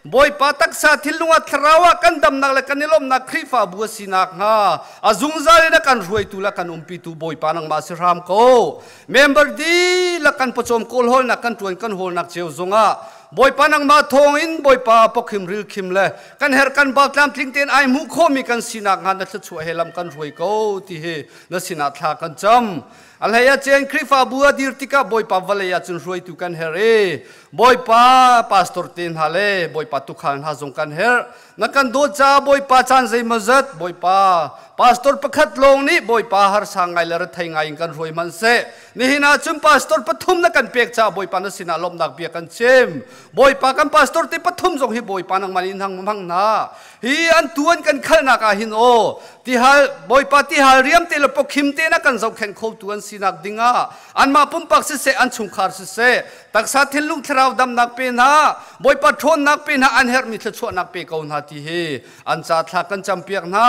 boi pa taksa thilunga thrawa kan dam nak le kanilom nak khri pha bu sinak nga azung zal na kan ruai tu la kan umpi tu boi pa nang ma se ram ko member di la kan pochom kol hol na kan tuan kan hol nak cheu zonga boi pa nang ma thong in boi pa pokhim ril khim le kan her kan ba tlam tling ten ai mu khomi kan sinak nga na chu helam kan ruai ko ti he na sina tha kan cham alhaya chen khri pha bu dir tika boi pa valaya chun ruai tu kan here boi pa pastor tin hale boi pa tu khan ha zong kan her na kan do cha boi pa chan zai mazat boi pa pastor pakhat long ni boi pa har sangai lar thai ngai kan ruai man se ni hina chum pastor pathum na kan pek cha boi pa na sina lom nak pek kan chem boi pa kan pastor te pathum zong hi boi pa nang manin hang mang na hi an tuan kan khal na ka hin o ti hal boi pa ti hal riam te lo pokhim te na kan zau khen khol tuan sinak dinga an ma pum pak se an chung khar se taksa thilung thrau dam nak pe na boi pa thon nak pe na an her mi thla chho nak pe ko na ti he an cha thla kan cham piak na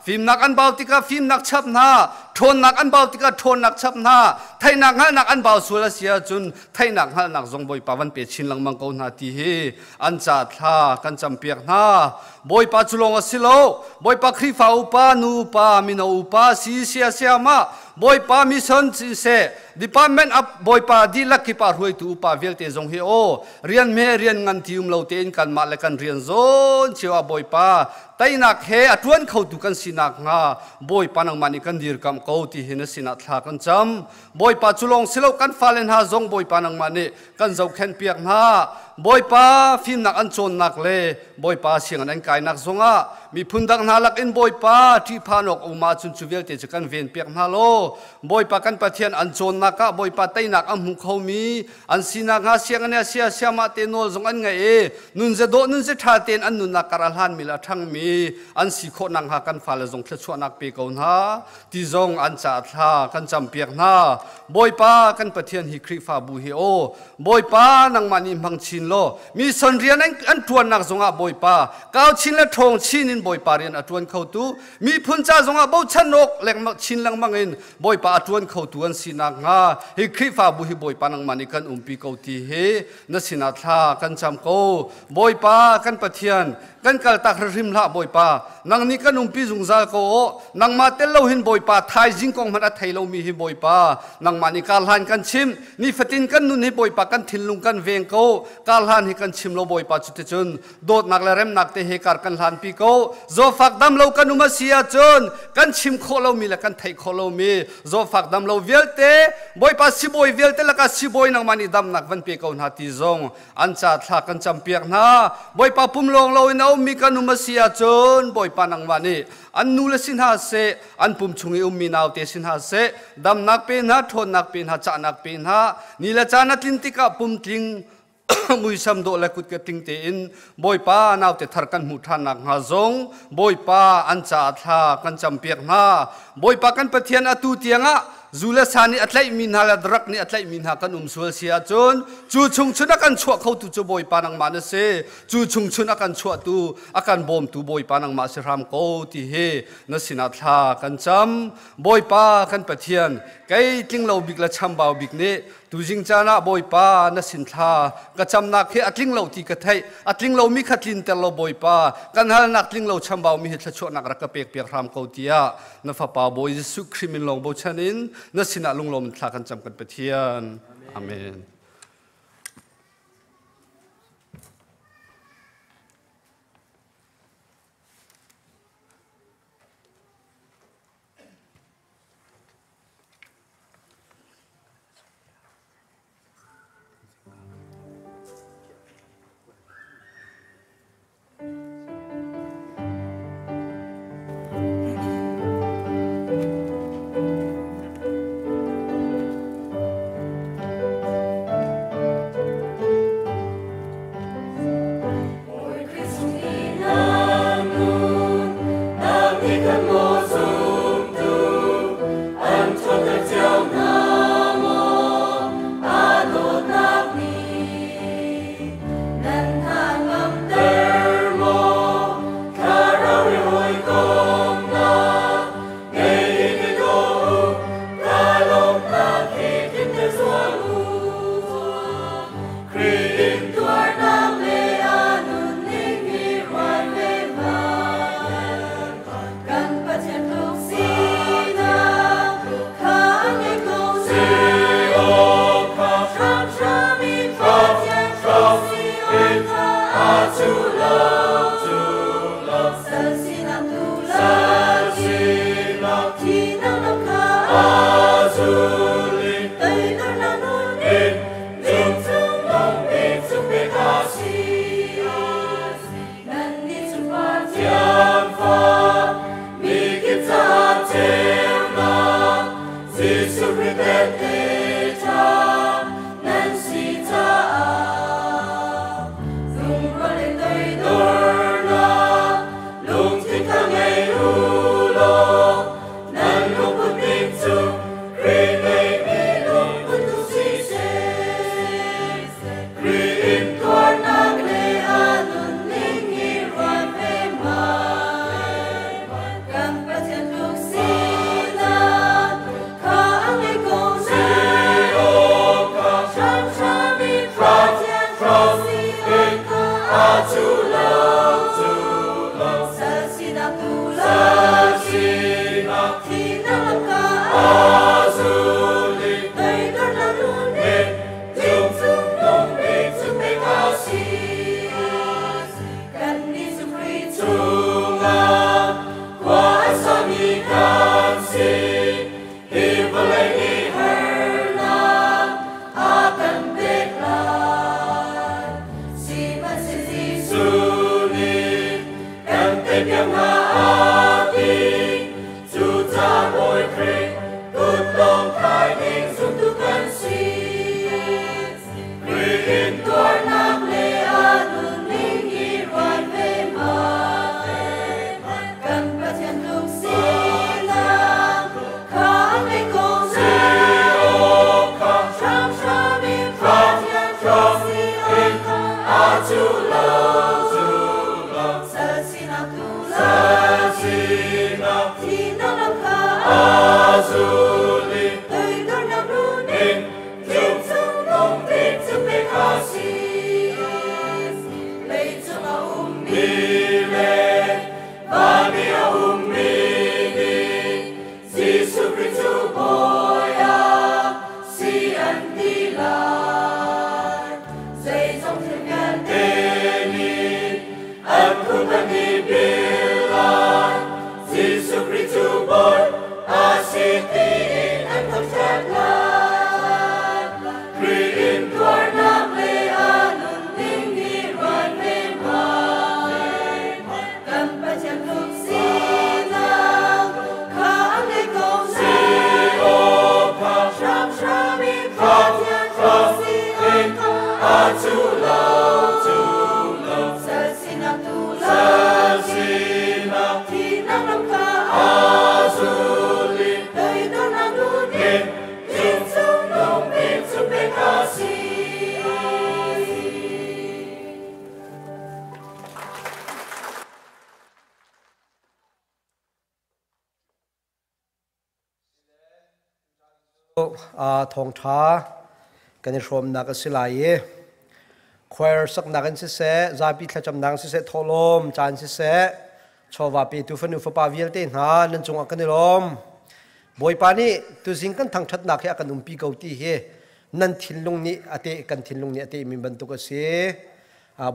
phim nak an bautika phim nak chap na thon nak an bautika thon nak chap na thai nak hal nak an bau sula sia chun thai nak hal nak zong boi pa wan pe chin lang mang ko na ti he an cha thla kan cham piak na boi pa chulong asilo boi pa khri fa upa nu pa mino upa si sia sia ma boi pa mission se department up boi pa di lakhi pa ruai tu pa velte zong he o rian me rian ngan tium lo ten kan ma le kan rian zon chewa boi pa tai nak he atwan khau tu kan sinak nga boi pa nang mani kan dir kam ko ti hina sina thla kan cham boi pa chulong silo kan falen ha zong boi pa nang mani kan zau khen piak na boi pa phim nak an chon nak le boi pa siang an kai nak zonga mi phundak na lak in boi pa thi phanok uma chun chuvel te kan ven piak na lo boi pa kan pathian an chon naka boi pa tai nak am hu khomi an sina nga siang ania sia sia ma te nol zong an ngai e nun je do nun je tha ten an nun na karal han mila thang mi an si kho nang ha kan fal zong thla chua nak pe ko na ti zong an cha tha kan cham piak na boi pa kan pathian hi khri fa bu hi o boi pa nang mani mang chin lo mi son rian an tuan nak zonga boi pa kaw chin la thong chin in boi pa rian atun khau tu mi phun cha zonga bo chan nok lek mak chin lang mangin boi pa atun khau tu an sinak nga hi khri fa bu hi boi pa nang mani kan umpi ko ti he na sina tha kan cham ko boi pa kan pathian kan kal tak rim la boi pa nang ni kan umpi zung zal ko nang ma tel lo hin boi pa thai jing kong man a thai lo mi hi boi pa nang mani kal han kan chim ni fatin kan nun hi boi pa kan thilung kan veng ko kal han hi kan chim lo boi pa chute chun dot nak la rem nak te he kar kan han pi ko zo fak dam lo kan uma sia chun kan chim kho lo mi la kan thai kho lo mi zo fak dam lo velte boi pa si boi velte la ka si boi nang mani dam nak van pe ko na ti zong an cha thla kan cham piak na boi pa pum long lo ina mi kan uma sia chun boi pa nang mani an nu le sin ha se an pum chungi mi naw te sin ha se dam nak pe na thon nak pe na cha nak pe na ni la cha na tin tika pum tling mui sam do la kut ka ting te in boi pa naw te thar kan mu than nak ha zong boi pa an cha tha kan cham piak na boi pa kan pathian atu tianga zula sani atlai min hala drak ni atlai min ha kan umsul sia chun chu chung chuna kan chua khau tu chu boy panang ma na se chu chung chuna kan chua tu akan bom tu boy panang ma se ram ko ti he na sina thla kan cham boy pa kan pathian kai tling lo bik la cham baw bik ne tu jing chana boy pa na sin thla ka cham nak he atling lo ti ka thai atling lo mi khatlin tel lo boy pa kan hal nak tling lo cham baw mi he thla chu nak ra ka pek pek ram ko tia na fa pa boy jesu krimin long bo chanin na sina lung lom thla kan cham kan pathian amen Azuli, ทองท้ากันรวมนักศิลายีควายสักนักกันเสะจาบิทจำนังเสะทอลมจานเสะชาวบ้านตูฟันอุฟปาวิลเตนหานั่นจงอักันลมบอยปานีตุสิงกันทางชัดนักให้กันปีเกาตีเฮนั่นทินลงนี้อเตกันทินลงนี้อเตมีบรรทุกเสีย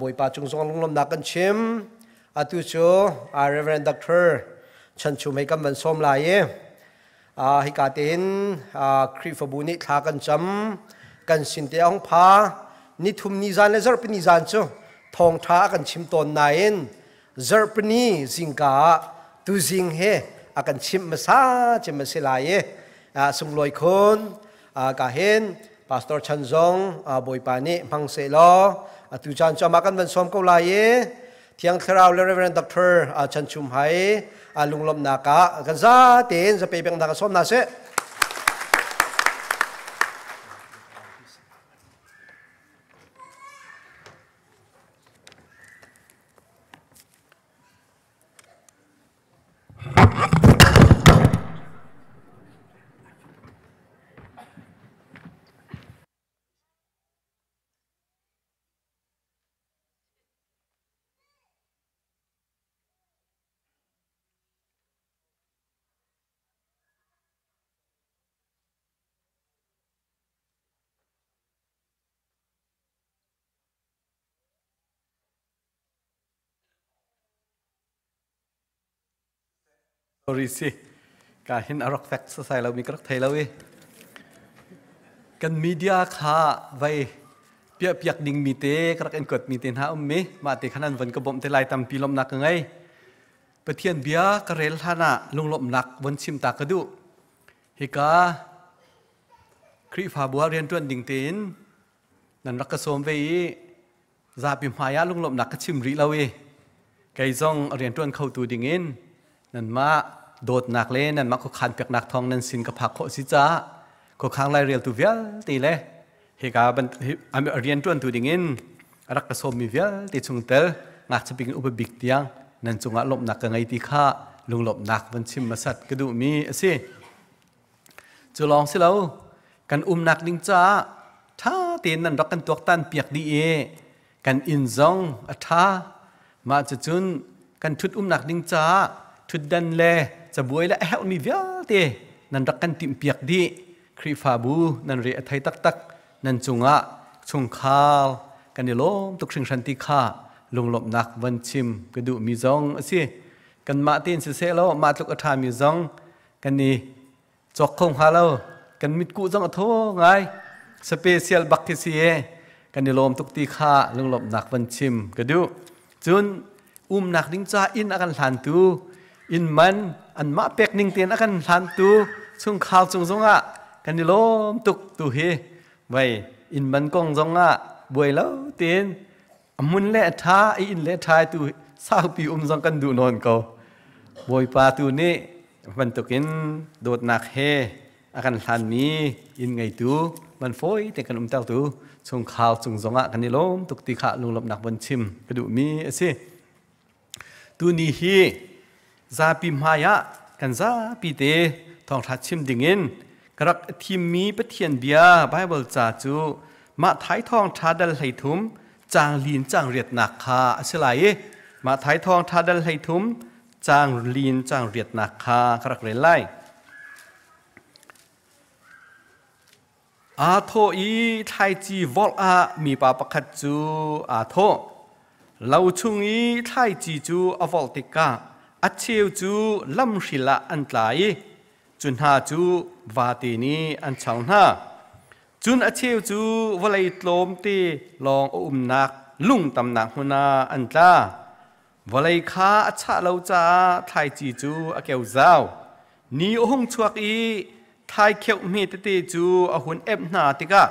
บอยปาจงลงลมนักกันชิมตุโจReverend Doctor ฉันชูไม่กันบรรสมลายฮิกาเตนคริฟบุนิทากันจำกันสินเตียงพานิทุมนิจานและจร์ปนิจานจูทองท้ากันชิมตอนนายนจร์ปนิจิงกาตุจิงเฮอากันชิมมาซาจิมมาสิลายสมลอยคนกาเห็นพาสตอร์ชันจงบอยปานีมังเซลตุจันจามากันบรรสมกุลายเที่ยงคราวเลเวอร์ด็อกเตอร์ชันชุมไฮลุงลมนากะกันซาเต็นจะไปเป็นนักสมนาเสsorryสิการเห็นอารมณ์แฟกซ์ใส่เรามีกระเทยเรากันมีเดียค่ะไว้เปียกดิ่งมีเตะกระเอ็นกดมีเตนหามีมาเตะขนาดวันกระบอกเตลายตำปีลมหนักไงประเทียนเบียกระเรลท่านะลงลมหนักวันชิมตากระดูเฮกาคริฟาบัวเรียนจวนดิ่งเตนนั่นรักกระสมไว้ซาปิมหายาลงลมหนักก็ชิมริเราไก่ซองเรียนจวนเข้าตัวดิ่งเงินนั่นมาโดดหนักเลยนั่นมาเขาขันเปียกหนักทองนั่นสินกับผักโคสิจ้าเขาค้างไล่เรียลตัวเวลตีเลยเฮกาบันเรียนจวนตัวดิ่งเงินรักกระสมมีเวลตีชงเตองักจะเป็นอุปบิกเตียงนั่นจงอาลมหนักกันไงตีข้าลงลมหนักวันชิมมาสัตกระดูมีสิจะลองสิเรากันหนักดิ้งจ้าถ้าตีนนั่นรักกันตัวตันเปียกดีกันอินซองอัฐามาจะจุนกันชุดหนักดิ้งจ้าชุดดันเล่จะบวยและเฮลมีเวลเตนั่นรักกันติมเปียกดีคริฟาบูนั่นเรียไทยตักนั่นจงชงข้าวกันในลมตุกชิงชันติข้าลงหลบหนักวันชิมกระดูมีซองสิกันมาตีนเสียแล้วมาตุกอัฐามีซองกันนี่จอกคงหาเรากันมิดกูซองอัฐไงสเปเชียลบักที่เสียกันในลมตุกตีข้าลงหลบหนักวันชิมกระดูจุนหนักดิ้งจ้าอินอากันหลานตูอินมันอันมาเป็กนิ่งเตียนอากันหลานตูช่วงข่าวช่วงซงกันในลมตุกตูเฮไว้อินมันกงซงบวยแล้วเตียนมุนเละท้าอินเละท้ายตูสาวปีซงกันดูนอนเขาบวยปาตูนี่มันตุกินโดดหนักเฮอากันหลานมีอินไงตูมันโฟยแต่กันเต้าตูช่วงข่าวช่วงซงกันในลมตุกตีข้าลงหลบหนักวันชิมกระดูมีสิตัวนี้ฮีซาปิมหายะกันซาปีเตทองทัดชิมดิ่งเงินกระทีมมีปะเทียนเบียไบเบิลจ่าจูมาท้ายทองทัดดัลไหทุมจางลีนจางเรียดหนักคาเสลายมาท้ายทองทัดดัลไหทุมจางลีนจางเรียดหนักคากระเรนไลอาโทอีไทจีวอลอามีปาปะคัดจูอาโทเราชุงอีไทยจีจูอวอลติกาอัจเชวจูลำศิลาอันตรายจุนหาจูวาตีนีอันชาวนาจุนอัจเชวจูวลัยลมตีลองนักลุงตำหนักหัวนาอันตาวลัยค้าอัจฉาเราจ้าไทยจีจูอเกวเจ้านีหงชวกอีไทยเขียวมีตจูอหุนเอฟนาติกา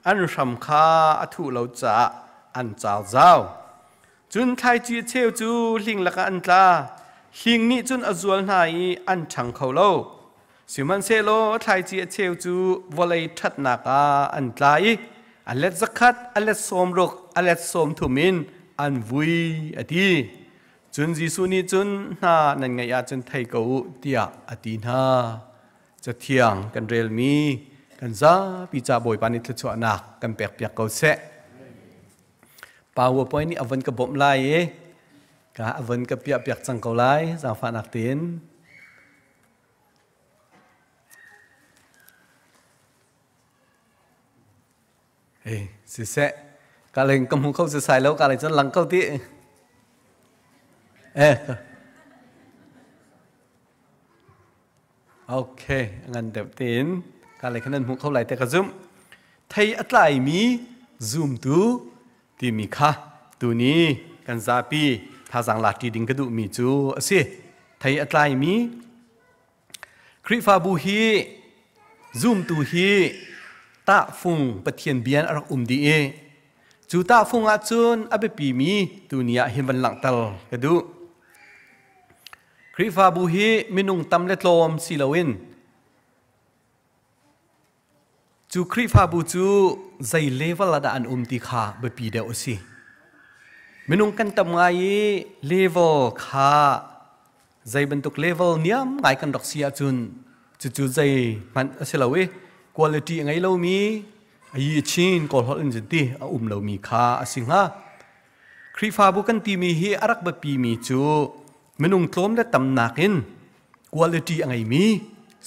อันรำคาอทุเราจ้าอันเจ้าเจ้าจุนไทยจีเชวจูลิงละกันอันตาลิงนี้จุนอจวลนายอันชังเขาโลสิมันเซโลไทยจีเชวจูวลัยทัดนักอันตาอันเล็ดสักขัดอันเล็ดสมรกอันเล็ดสมทุมินอันวุยอดีจุนจีสุนีจุนนานันไงอาจุนไทยกูเตียอดีนาจะเที่ยงกันเรลมี กันซาปีจ่าบ่อยปานิทชวนักกันเปียกเปียกเขาเสะป่าวปอยนี่อวันกระบบไล่กะอวันกระเปียกเปียกจังเขาไล่จังฝานักเตียนสิเสะกาเลงกำหูเข้าสิใส่แล้วกาเลงจะหลังเข้าที่โอเคงั้นเดี๋ยวตีนกาเลงขนาดหูเข้าไหลแต่กระซุ่มไทยอัตไลมีซูมตูที่มีค่ะตัวนี้กันซาปีถ้าสังหลักที่ดิ่งกระดูมีจูสิไทยอัตไลมีคริฟาบูฮีซูมตูฮีตาฟุงปะเทียนเบียนอรักดีเอจูตาฟุงอาจุนอเบปีมีตัวนี้เห็นวันหลังตลกระดูคริฟาบูฮีมินุงตำเล็ดลมสิลาวินจูคริฟาบูจูใจเลเวลละดานตีขาเบปีเดียวสิมินุงกันตำไงเลเวลขาใจบรรทุกเลเวลเนี้ยไงกันดอกเสียจุนจูใจมันสิลาวิquality ไงเรามียี่ชินกอลฮอลอินจิตีเรามีค่าสิงหาคริฟาบุกันตีมีฮีอารักบปีมีจูมนุงทลมและตำหนักิน quality ไงมี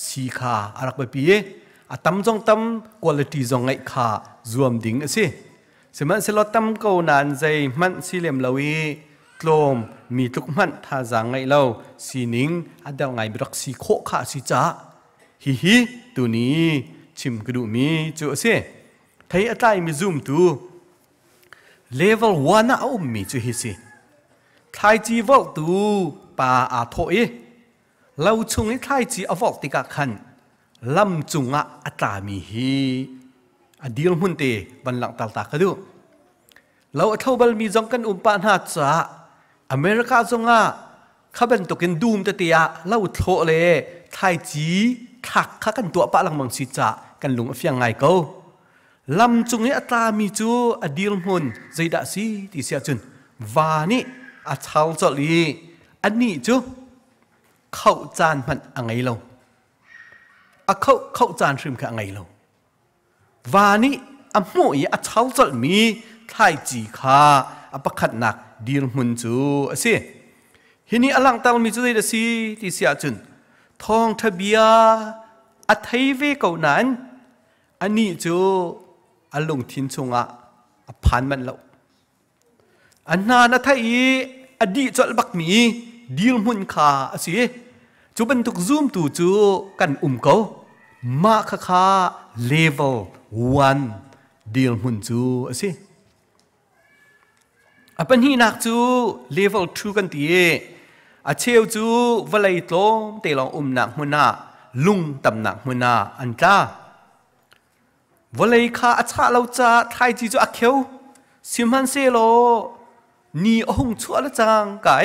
สีค่าอารักบปีตำจงตำ quality จงไงค่ารวมดิ่งสิสมัยเสลตำกูนานใจมันสิเลมลาวีทลมมีทุกมันท่าจางไงเราสีนิงอันเดาไงบรักสีโคค่าสีจ้าฮิตัวนี้ชิมกระดูมีจูเสียไทยอัตไลมีซูมตูเลเวลวันน่ะมีจูฮิสิไทยจีวอลตูป่าอาโถเอเราชงให้ไทยจีอวอลติกาขันลำจุงะอัตรามีฮีอดีลมุนเตบันหลังตาตากระดูเราเท่าบัลมีจงกันปานาจ้าอเมริกาจงะข้าเป็นตกินดูมเตียเราโถเลยไทยจีถักข้ากันตัวปะลังมังสิจ่ากันลุงเฟียงไงเขาลำจุงนี้อัตรามีจูอดีลมุนใจด่าสีที่เสียจุนวานี่อัชาลจอลีอันนี้จูเข้าจานมันอะไรเราเข้าจานชิมกันอะไรเราวานี่อัมโมยอัชาลจอลมีไทยจีข้าอัปขัดหนักดีลมุนจูสิทีนี้อลังตังมีจูใจด่าสีที่เสียจุนทองทะเบียอัฐิเวกนั้นอันนี้จูอลงทินชงะพันมันแล้วอันนั้นอัฐิอดีจลบักมีดีลมุนขาสิจูเป็นตุกซูมตูจูกันเขามาค่าเลเวลวันดีลมุนจูสิอันนี้นักจูเลเวล2กันตีอาเชียวจูวลัยโตมเตลองหนักมุนาลุงตำหนักมุนาอันจ้าวลัยข้าอาชาเราจะไทยจีจูอาเขียวสิมันเซโลนีอหงชัวละจังกั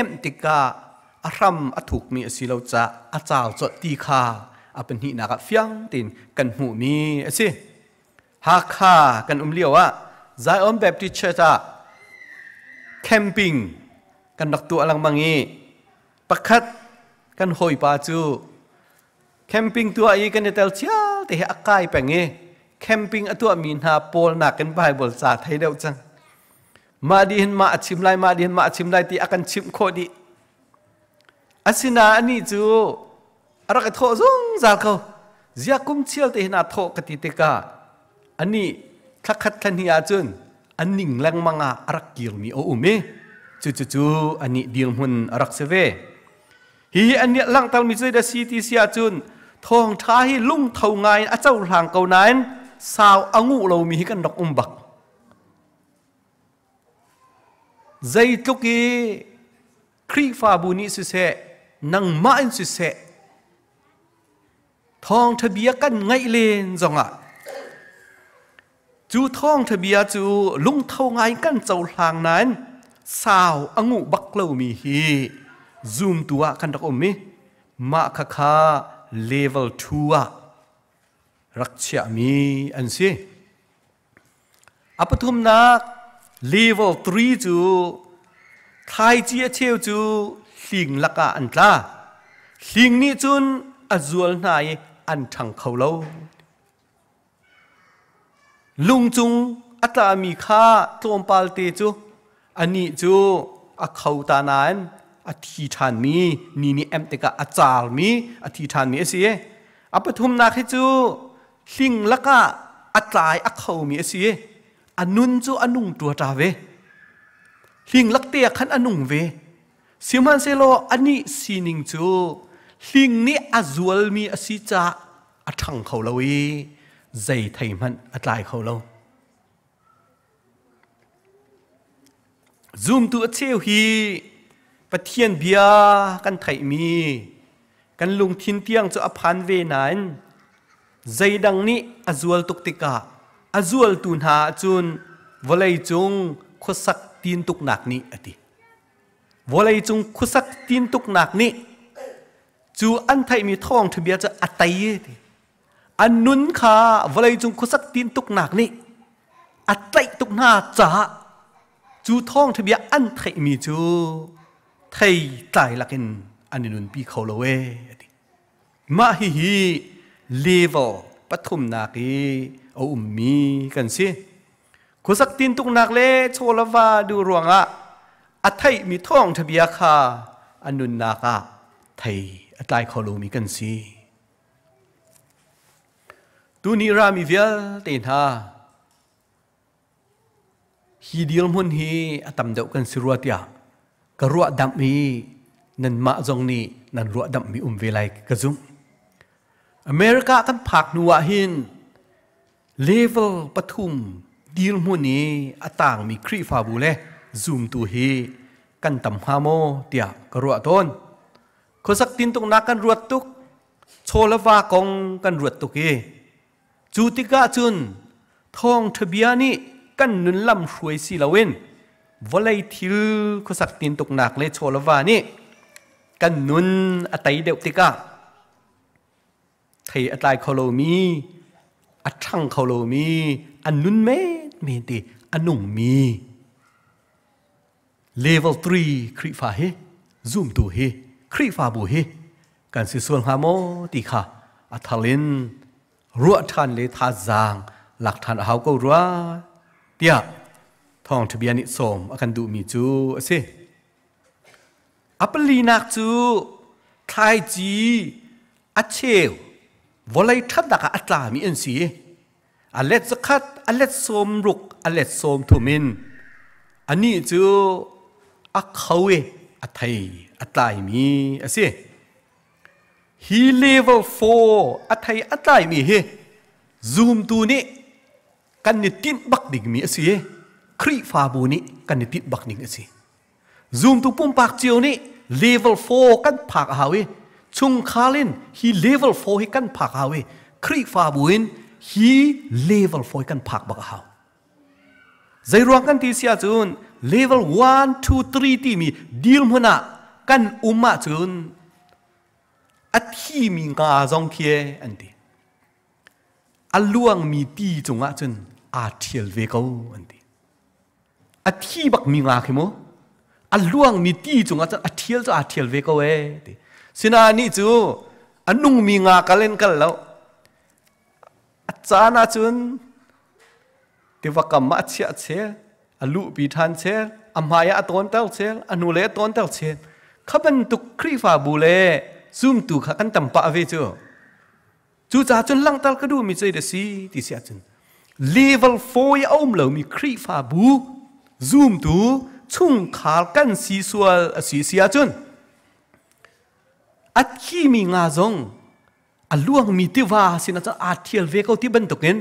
นติกาอารมอถูกมีสิเราจะอาจารย์จดตีข้าเป็นหินักเฟียงตินกันหูมีสิหากข้ากันเลี้ยวว่าไซออนแบบที่เชื่อจะแคมปิ้งกันดักตัวอลังมังงี้ประคัดกันหอยปาจูแคมปิ้งตัวอีกันเตลเชียแต่เหอากายแปงงี้แคมปิ้งตัวมีนาโปลนักกันไปบอลสาไทยเดียวจังมาดีเห็นมาชิมไลมาดีเห็นมาชิมไลที่อากันชิมโคดีอาศินาอันนี้จูอะไรกันโถซุงจากเขาเสียกุมเชียวแต่เห็นอาโถกติติกาอันนี้คักขัดขันเฮียจุนอันนิ่งแรงมังอารักกิลมีโออุเมจู่อันนี้ดีลมุนรักเสวฮีอันนี้หลังตัลมิจุยดาซีติเสียจุนทองท้าให้ลุงเท่าไงอาเจ้าหางเก่านั้นสาวอังูเรามีกันดอกบักใจตุกีครีฟาบุนิสุเสนังมาอินสุเสทองทะเบียกันไงเลนจงอ่ะจู่ทองทะเบียจู่ลุงเท่าไงกันเจ้าหางนั้นสาวอังูบักเรามีฮีซูมตัวกันดอกมีมาค่าเลเวล2รักเชียมีอันสิปฐุมนักเลเวล3จูไทยจีเชียวจูสิงลักอันตราสิงนี้จุนอจวลนาย อันทังเขาเล่าลุงจุงอัตรามีค่าโจมปาลเตจูอันนี้จูอักเขาตานานอธิษฐานมีนี่เอ็มเตกะอาจารมีอธิษฐานมีเสียอปทุมนาคิจูสิ่งละกะอัตรายอักเขามีเสียอันนุนจูอันนุ่งตัวตาเวสิ่งลักเตียขันอันนุ่งเวสิมันเซโลอันนี้สีนิงจูสิ่งนี้อาจวลมีอสิจาอัทังเขาเลวใจไทยมันอัตรายเขาเลวซูมตัวเชี่ยวฮีปะเทียนเบียกันไทยมีกันลุงทินเตียงจะอภันเวนันใจดังนี้อาจวลตุกติกาอาจวลตุนหาจุนวลัยจงขุสักตีนตุกหนักนี้อดีวลัยจงขุสักตีนตุกหนักนี้จูอันไทยมีท้องทะเบียจะอัตไตอันนุนขาวลัยจงขุสักตีนตุกหนักนี้อัตไตตุกหน้าจ้าจูท้องทะเบียอันไทยมีจูไทยตายละกันอันนุนปีเขาละเวมาฮีเลเวลปฐมนาคีเอามีกันสิขุสักตีนตุกหนักเล่โชลวาดูรวงอ่ะอัตไทยมีท้องทะเบียค่ะอันนุนนาคาไทยอัตไลเขาลูมีกันสิตูนีรามีเวียเตนฮาฮีดีลมุนฮีอัตมเดากันสิรัวเตียกรัวดำมีนันมาจงนี้นันรัวดำมีเวลัยกระซุ่มอเมริกากันผักนัวหินเลเวลปฐุมดีลมุนนี้อัต่างมีครีฟาบูเล่ซูมตูฮีกันตำฮาโมเตียกรัวต้นขุสักตินตุกนักกันรวดตุกโชลวากงกันรวดตุกเอจูติกาจุนทองทะเบียนี้กันนุนลำช่วยสิลาเวนวลัยทิลขุสักตินตุกนักเลโชลวานี้กันนุนอัตัยเดวติกาไทยอัตไลเขาโลมีอัดช่างเขาโลมีอันนุนเมติอันนุ่งมีเลเวล3คริฟาเฮซูมตูเฮครีฟาบูเฮกันสิส่วนฮาโมติค่ะอัทลินรัวทันเลทาจางหลักฐานเขาก็รัวเตียทองทะเบียนนิสมอากันดูมีจูสิอัปลีนักจูไทยจีอัเชววลัยทัดดักอัตลามีอันสีอัลเลสคัดอัลเลสสมรุกอัลเลสสมทุมินอันนี้จูอักเขาเออัไทยอัตไลมีอะสิฮีเลเวล4อัตไทยอัตไลมีเฮซูมตูนี้กันนิตินบักดิกมีอะสิครีฟาบูนี้กันนิตินบักดิกอะสิซูมตูปุ่มปากเจียวนี้เลเวล4กันผักหาเวชุงคาลินฮีเลเวล4ให้กันผักหาเวครีฟาบูอินฮีเลเวล4กันผักบักหาใจรวงกันที่เสียจูนเลเวล1 2 3ที่มีดีลมุนะกันมาจูนอัที่มีงาจงเคียอันดีอัลลวงมีตีจงจุนอาเทียลเวกอันดีอัที่บักมีงาคิโมอัลลวงมีตีจงจุนอาเทียลจะอาเทียลเวกดีสินานี่จูอันนุ่งมีงากันเล่นกันแล้วอาจารย์จุนเทวกรรมเชียเชลอัลลุปีทันเชลอัมหายาตอนเต้าเชลอนุเลตอนเต้าเชลขับตุกครีฟาบูเล่ซูมตุกขันตั้มปะเวจูจ่าจนลังตัลกระดูมีใจเดซีที่เสียจนเลเวล4ยาอมเหล่ามีครีฟาบูซูมตุชุ่งขากันสีสวลสีเสียจนอัดขี้มีงาจงอัลลวงมีที่ว่าสินะจะอาเทียลเวกที่บรรทุกเงิน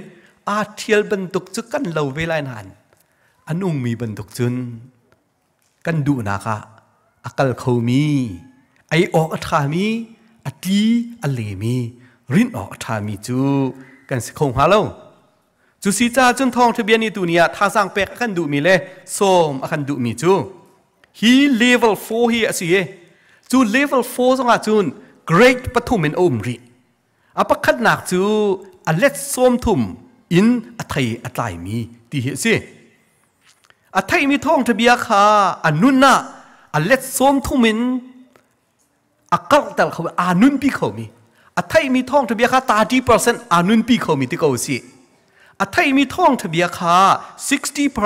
อาเทียลบรรทุกจะกันเหล่าเวลานานอันนุ่งมีบรรทุกจนกันดูนะคะอักลเขามีไอออกอัฐามีอัตีอัลเลมีรินออกอัฐามีจูกันสิคงฮาโลจูสีจ้าจนทองทะเบียนในตัวนี้ท่าสร้างเป็กอันดูมีเลยส้มอันดูมีจูฮีเลเวล4ฮีสิจูเลเวล4สงอาจูน great ปฐุมเป็นอมริอภักขัดหนักจูอัลเลสส้มทุ่มอินอัไทยอัตไลมีที่เห็นสิอัไทยมีทองทะเบียค่ะอันนุนน่ะอัลเลสส้มทุ่มินอักกัลแต่เขาอานุนปีเขามี อัฐมีท่องทะเบียนค่า30%อานุนปีเขามีที่เขาสิอัฐมีท่องทะเบียนค่า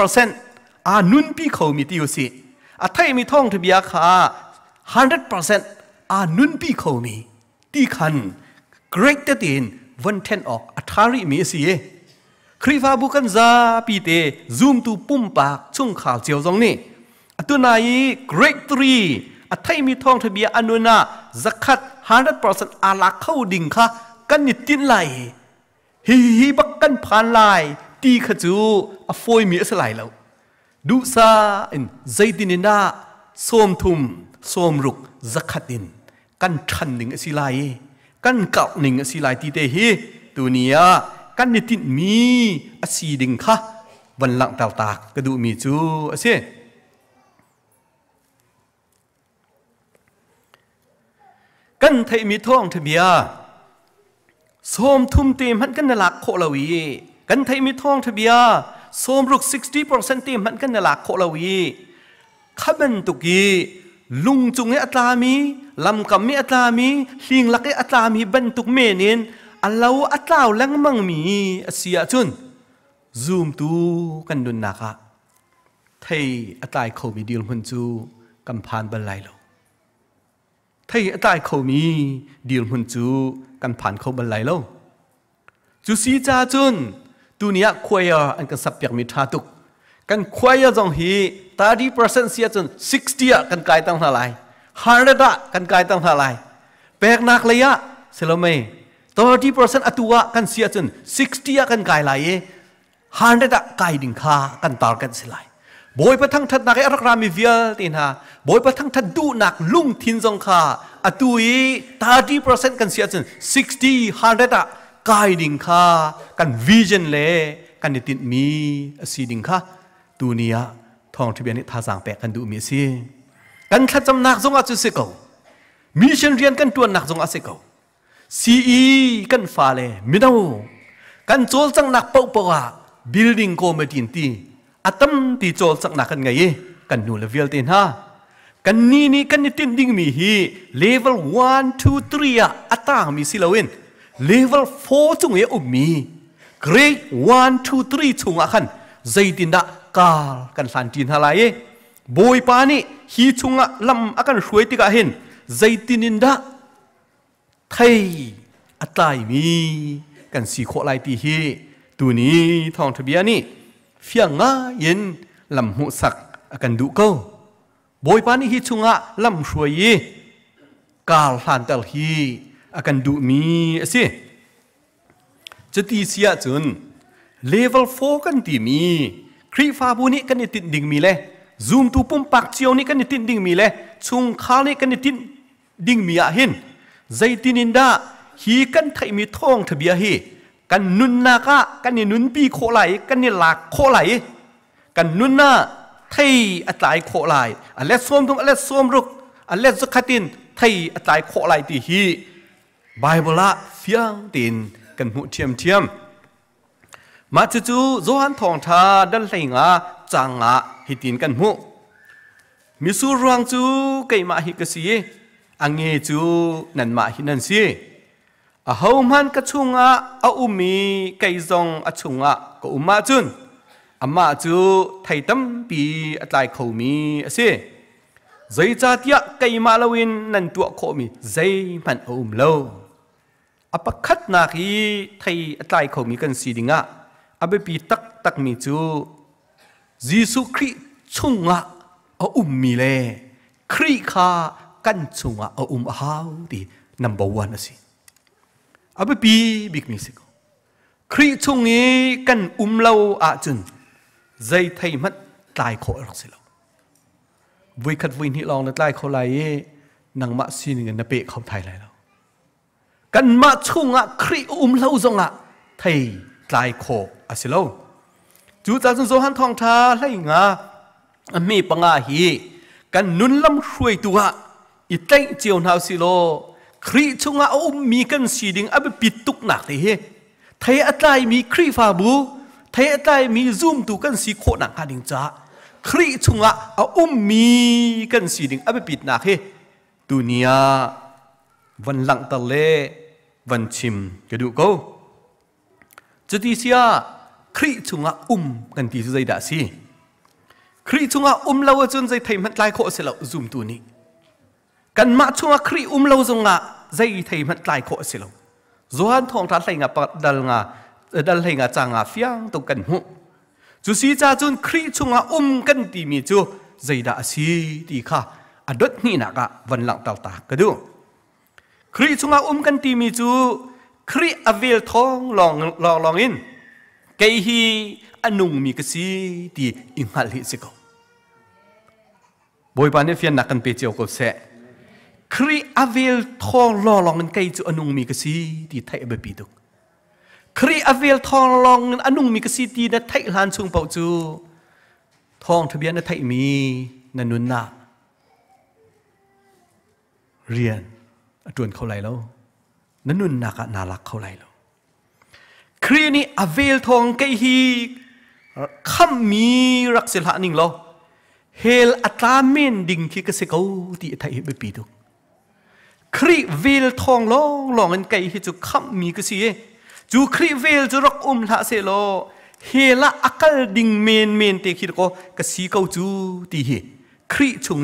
60%อานุนปีเขามีที่เขาสิอัฐมีท่องทะเบียนค่า100%อานุนปีเขามีที่ขัน greater than 1/10 of อัฐริมีสิครีฟาบุกันซาปีเตซูมตูปุ่มปากช่วงข่าวเจียวจงนี่ตัวนาย great 3อัฐมีท่องทะเบียนอนุนาzakat 100% อาลักเข้าดิ่งค่ะกันนิตินไหลฮีบักกันผ่านไหลตีขจูอฟอยมีอะไรไหลแล้วดูซาอินใจดินนาสมทุมสมรุกzakatดินกันทันหนึ่งสิไหลกันเก่าหนึ่งสิไหลตีเตฮีตัวเนี้ยกันนิตินมีอสีดิ่งค่ะวันหลังตาตากระดูมีจูเสียกันไทยมีท่องทะเบียสมทุมเต็มหันกันนลักโคลาวีกันไทยมีท่องทะเบียสมรุก 60% เต็มหันกันนลักโคลาวีขับนตุกีลุงจุงอัตลามีลำกำมีอัตลามีลิงลักอัตลามีบรรทุกเมนินอัลลาอัตลาลังมังมีอาเซียจุนซูมตูกันดุนนักะไทยอัตลาเขามีดีลมันจูกำพานบรรลัยโลไทยอัตลาเขามีดีลมันจูกันผ่านเขาบรรลัยโลจูซีจ้าจุนตัวเนี้ยควายอันกันสับเปียกมีท่าตุกกันควายจงฮี30% เสียจน60กันกลายตั้งเท่าไร100กันกลายตั้งเท่าไรแปลกนักเลยอะเสร็จแล้วไหม30% อัตัวกันเสียจน60กันกลายไร100กลายดิ่งค่ากันตากันเสียไรบอยประทังทัดนักรักรามีเวียตินฮะบอยประทังทัดดูนักลุงทินจงค่าอัตุย30% กันเสียจน100กลายดิ่งค่ากันวิชั่นเล่กันติดมีสีดิ่งค่าตัวเนี้ยท่องทะเบียนนี้ท่าสั่งแปะกันดูมีสิกันขัดจำนักจงอาจุสิเกามิชันเรียนกันตัวนักจงอาศิเกาซีกันฟ้าเลยมิดาวกันโจลจังนักเป่าเป่าบิลดิ้งโกเมตินตีอัตมตีโจลจังนักกันไงกันนูเลเวลตินฮะกันนี่กันนิตินดิ้งมีฮีเลเวล1 2 3อัตตามีสิลาวินเลเวล4จงอุมีเกรด1 2 3จงอาคันใจตินดากาลกันสันตินฮาไลบอยปานี่ฮีชุงะลำอากันช่วยติกาเห็นใจตินินดาไทยอัตายมีกันสีโคไลตีฮีตัวนี้ท่องทะเบียนนี่เฟียงะเย็นลำหูสักอากันดูเก้าบอยปานี่ฮีชุงะลำช่วยกาลสันเตลฮีอากันดูมีสิจะตีเสียจนเลเวล4กันตีมีครีฟาบูนี่กันนิติดิ่งมีเลยซูมตูปุ่มปักเจียวนี่กันนิติดิ่งมีเลยชุงข้าวนี่กันนิติดิ่งมีอะเห็นใจตินินดาฮีกันไทยมีท่องทะเบียฮีกันนุนนากะกันนี่นุนปีโคไหลกันนี่หลักโคไหลกันนุนนาไทยอัตลายโคไหลอันเล็ดส้มทุงอันเล็ดส้มรุกอันเล็ดสกัดตินไทยอัตลายโคไหลตีฮีไบเบิลละเฟียงตินกันหูเทียมมาจู่ๆโจฮันทองทาดันไหลงาจางงาฮิตินกันหูมิสูรังจูไกมาฮิกสีอังเงจูนันมาฮินันสีอาหงมันกะชุงะอาอุมีไกซองอาชุงะก็อุมาจุนอามาจูไทตัมปีอัตไลเขามีสิใจจัดยะไกมาลวินนันตัวเขามีใจมันอุมโลอาปักขัดนาคีไทยอัตไลเขามีกันสีดิงะอาเบปีตักมีจูยิสุคริชุงะอาอุมมีเลคริคากันชุงะอาอุมฮาวดีnumber 1สิอาเบปีบิกมีสิกคริชุงนี้กันเลาอาจุนใจไทยมัดตายโครักสิลวิคัดวินที่ลองนัดไล่เขาไล่นังมาซีนเงินนับเปะเขาไทยไล่แล้วกันมาชุงะคริเลาจงะไทยตายโคอาศิโลจู่จากจุนโซฮันทองทาไล่งามีปังอาฮีกันนุนลำช่วยตัวอีเต้เจียวนาศิโลคริชุงะอุมมีกันสีดิงอับปิดตุกหนักเลยไทยอัตไลมีคริฟาบูไทยอัตไลมีซูมตุกันสีโคหนักฮาดิงจ้าคริชุงะอุมมีกันสีดิงอับปิดหนักตัวเนี้ยวันหลังตะเล วันชิมกระดูกจุดที่เสียครีจุงะกันที่ใจด่าสิครีจุงะเราจนใจไทยมันไล่โคเสลาซุ่มตัวนี้กันมาจุงะครีเราจงะใจไทยมันไล่โคเสลาจวนทองทัดไหลงะปัดดัลงะจางะเฟียงตกกันหูจุสีจ้าจนครีจุงะกันที่มีจูใจด่าสิตีข้าอดนี่นักวันหลังตากระดูครีจุงะกันที่มีจูครีอเวลทองลองอินเกฮีอนุงมีกษีที่อิงหัลฮิสิกบอยปานเนี่ยเฟียนนักกันเปเจียวก็เสะครีอเวลทองลองอินเกยจูอนุงมีกษีที่ไทยเบปีดุครีอเวลทองลองอินอนุงมีกษีที่นั่นไทยลานชุงเป่าจูทองทะเบียนนั่นไทยมีนันนุนนาเรียนจวนเขาไหลแล้วนั่นนุนนักน่ารักเขาไหลแล้วครีนี่อเวลทองเกฮีคำมีรักเสลหานิ่งเราเฮลอัตราเมนดิ่งที่กษเขาที่ไทยไปปีดุครีเวลทองลองเงินเกฮีจูคำมีกษีจูครีเวลจูรักละเสลเฮลอักลดิ่งเมนเตคิดก็กษีเขาจูที่เฮครีชง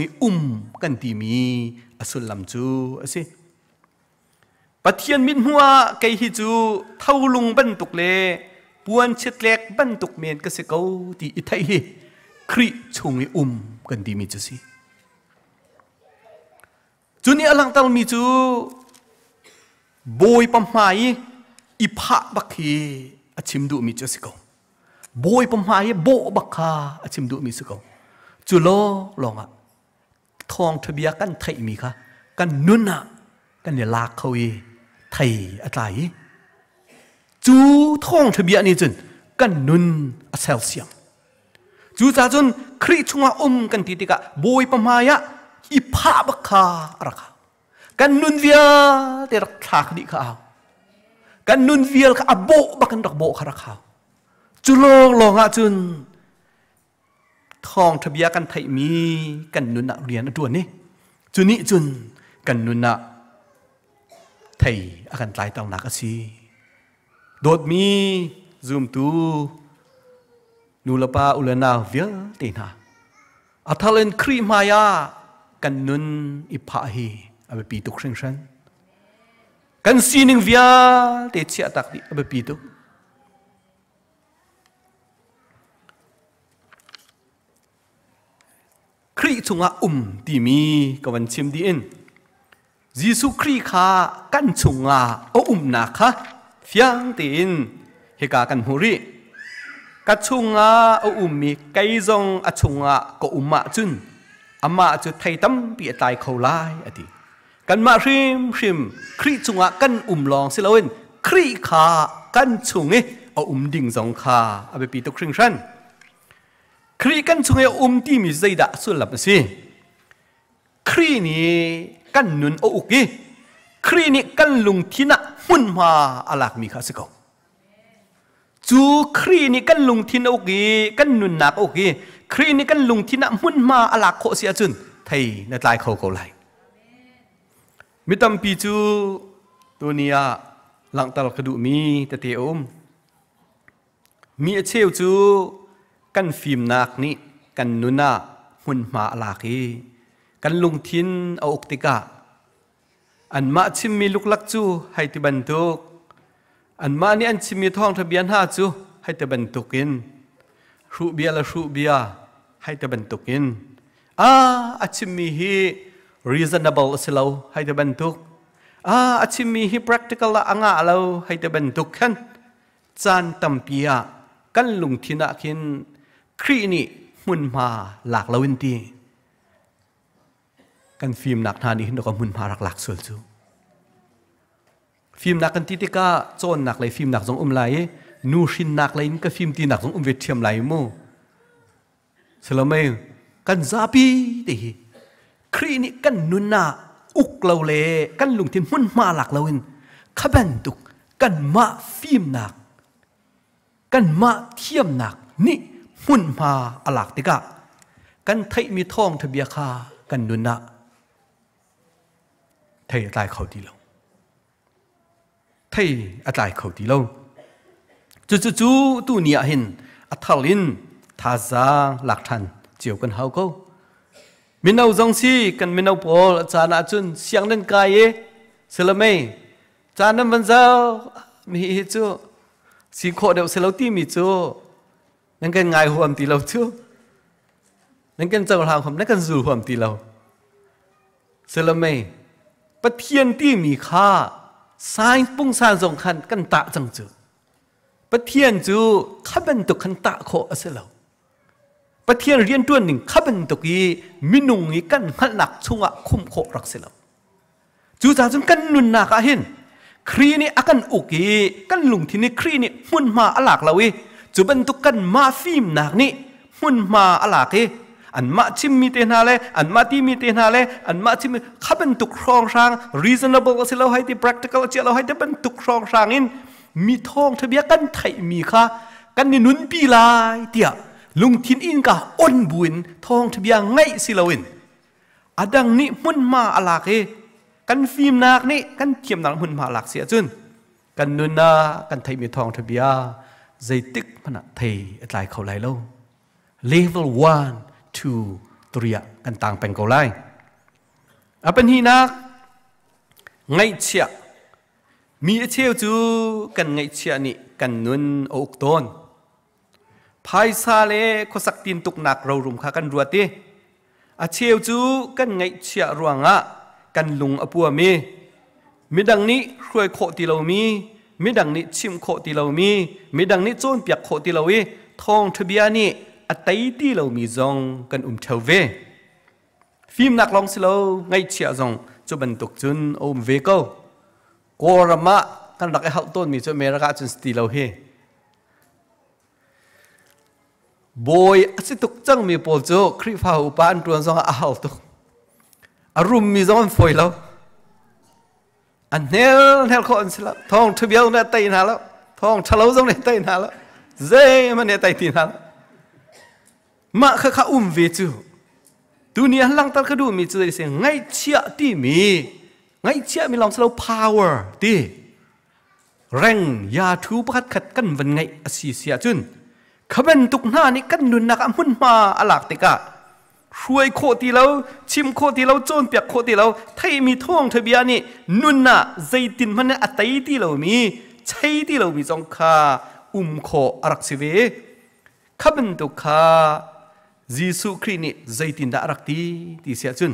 กันที่มีอสุลลำจูสิปะเทียนมินหัวไกฮิจูเท่าลุงบันตุกเลปวนเช็ดเล็กบันตุกเมนก็เสกเอาที่อิทัยคริชงกันดีมีจูสิจุนี่อลังตัลมีจูโบยปั๊มหายอิพะบักฮีอชิมดูมีจูสิกโบยปั๊มหายโบบักฮาอชิมดูมีสิกจุโลลองอะทองทะเบียกันไทยมีค่ะกันนุ่นอะกันเนี่ยลากเขาไทยอะไรจูท่องทะเบียนนี่จนกันนุนเซลเซียมจูจ่าจนคริชุงะกันติติกะบอยปมายะอิพาบคารักกันนุนเวียเตรักทักดิข้าวกันนุนเวียกับโบบักันรักโบคารักข้าวจูโลลองะจนท่องทะเบียนกันไทยมีกันนุนเรียนตัวนี้จุนี่จนกันนุนไทยอาการตายต้องหนักสิโดดมีซูมตูนูลปาอุลนาเวียตีนาอัทเลนครีมายากันนุนอิพาฮีอาเบปีตุกเชิงชันกันซีนิงเวียเตเชียตักดิอาเบปีตุกครีชุงะที่มีกวันชิมดีอินยิสุครีข้ากันชุงอานักค่ะเฟียงตีนเฮกากันหูริกัชุงอามีไกจงชุงอาก็มาจุนอามาจุไทยตั้มปีตายเขาไล่อดีกันมาริมครีชุงอากันลองสิลาวินครีข้ากันชุงดิ่งจงข้าเอาไปปีตุกครึ่งชั้นครีกันชุงที่มีใจด่าสุดหลับสิครีนี้กันนุนโออุกีครีนิกันลุงทินะหุ่นมาอาลักมีข้าศึกจูครีนิกันลุงทินะโอกีกันนุนนักโอกีครีนิกันลุงทินะหุ่นมาอาลักโคเสียจุนไทยในลายเขาไหลมิตัมปีจูตัวนี้หลังตลกดูมีแต่เตอมีเชี่ยวจูกันฟิล์มนักนี้กันนุนนาหุ่นมาอาลักกันลุงทินเอาอุกติกาอันมาชิมมีลุกลักจูให้ติบันทุกอันมานี่อันชิมมีทองทะเบียนห้าจูให้ติบันทุกินรูเบียละรูเบียให้ติบันทุกินอัชิมมีฮี reasonable สิเราให้ติบันทุกอัชิมมีฮี practical ละอ่างเราให้ติบันทุกขันจานตัมปียกันลุงทินักินครีนี่มุนมาหลากละวินตีกันฟิล์มนักทานี่เราก็มุนพารักหลักส่วนจูฟิล์มนักกันติติกาโจนนักเลยฟิล์มนักจงไหลนูชินนักเลยก็ฟิล์มตีนักจงเวทเทียมไหลโมสลามัยกันซาปีดีครีนี่กันนุนนาอุกเลาเลกันลุงที่มุนมาหลักเราอินขบันตุกกันมาฟิล์มนักกันมาเทียมนักนี่มุนมาอลักติกากันไทยมีทองทะเบียคากันนุนนาไทยตายเขาดีแล้ว ไทยอาจารย์เขาตีเราจู่ตู้เนี่ยเห็นอัทลินทาซาหลักทันเจียวกันเฮาก็มินเอาจงซีกันมินเอาพออาจารย์อาจุนเสียงดังกายเสลเมย์จานนั้นมันเจ้ามีจูสีโคเดียวเสลตีมีจูนั่นกันไงหัวมตีเราจูนั่นกันเจ้าทางผมนั่นกันจู่หัวมตีเราเสลเมย์ประเทียนที่มีค่าสายปุ่งสารสงคันกันตะจังจูประเทียนจูขับเป็นตุกันตะโคอเสลาประเทียนเรียนตัวหนึ่งขับเป็นตุกีมินุงอีกันหันหนักชงะคุมโครักเสลาจูจ่าจนกันนุนนักเห็นครีนี่อากันอุกีกันลุงที่นี่ครีนี่หุ่นมาอลากเราวิจูเป็นตุกันมาฟิมนักนี่หุ่นมาอลากอันมาชิมมีเตนาเลอันมาที่มีเตนาเลอันมาชิมขับเป็นตุกครองช่าง reasonable ก็สิเราให้ที่ practical เจ้าเราให้ที่เป็นตุกครองช่างอินมีทองทะเบียกันไทยมีค่ะกันนี่นุนปีลายเตียลุงทินอินกะอ้นบุญทองทะเบียไงสิเราอินอดังนี่หุ่นมาอลากกันฟิล์มนักนี่กันเทียมนักหุ่นมาหลักเสียจุนกันนุนนากันไทยมีทองทะเบียใจติ๊กพนักไทยอะไรเขาไหลเล่า level 1 2 3กันต่างเป็นเกาไลเป็นฮีนักไงเชียมีเชี่ยวจูกันไงเชียนี่กันนุนอกต้นภายซาเลก็สักตีนตุกหนักเรารุมขากันรัวตีเชี่ยวจูกันไงเชียรวงะกันลุงอปัวมีดังนี้รวยโคติเรามีดังนี้ชิมโคติเรามีดังนี้โจนเปียกโคติเราทองทะเบียนี่อัตย์ที่เรามีจงกันเทวเวฟิล์มนักลองสิเราไงเชียจงจะบรรทุกจุนเวก็กอรมะกันรักไอ้หัวต้นมีจะเมรักจุนสติเราเฮบอยสิตุกจังมีโปรโจคริฟ้าอุปานตัวจงอาหัวตุกอารมณ์มีจงฝอยแล้วอันเนลคนสิละทองทะเบียนเนี่ยตีนาแล้วทองฉลาจงเนี่ยตีนาแล้วเจ้มันเนี่ยตีนาแล้วมาข้าเวจูดูนี่หลังตากระดูมีจุดเสียงไงเชี่ยที่มีไงเชี่ยมีลองสโล power ที่แรงยาทูพัดขัดกันวันไงอาศิเสียจุนขบันตุกหน้านี่กันนุนนักมุ่นมาอลักติกะช่วยโคตีเราชิมโคตีเราโจนเปียกโคตีเราไทยมีท่องทะเบียนนี่นุนน่ะใจตินมันเนี่ยอัตย์ที่เรามีใช่ที่เรามีจงคาโคอรักสิเวขบันตุกขายิสุครินี่ใจตินดารักตีเสียจุน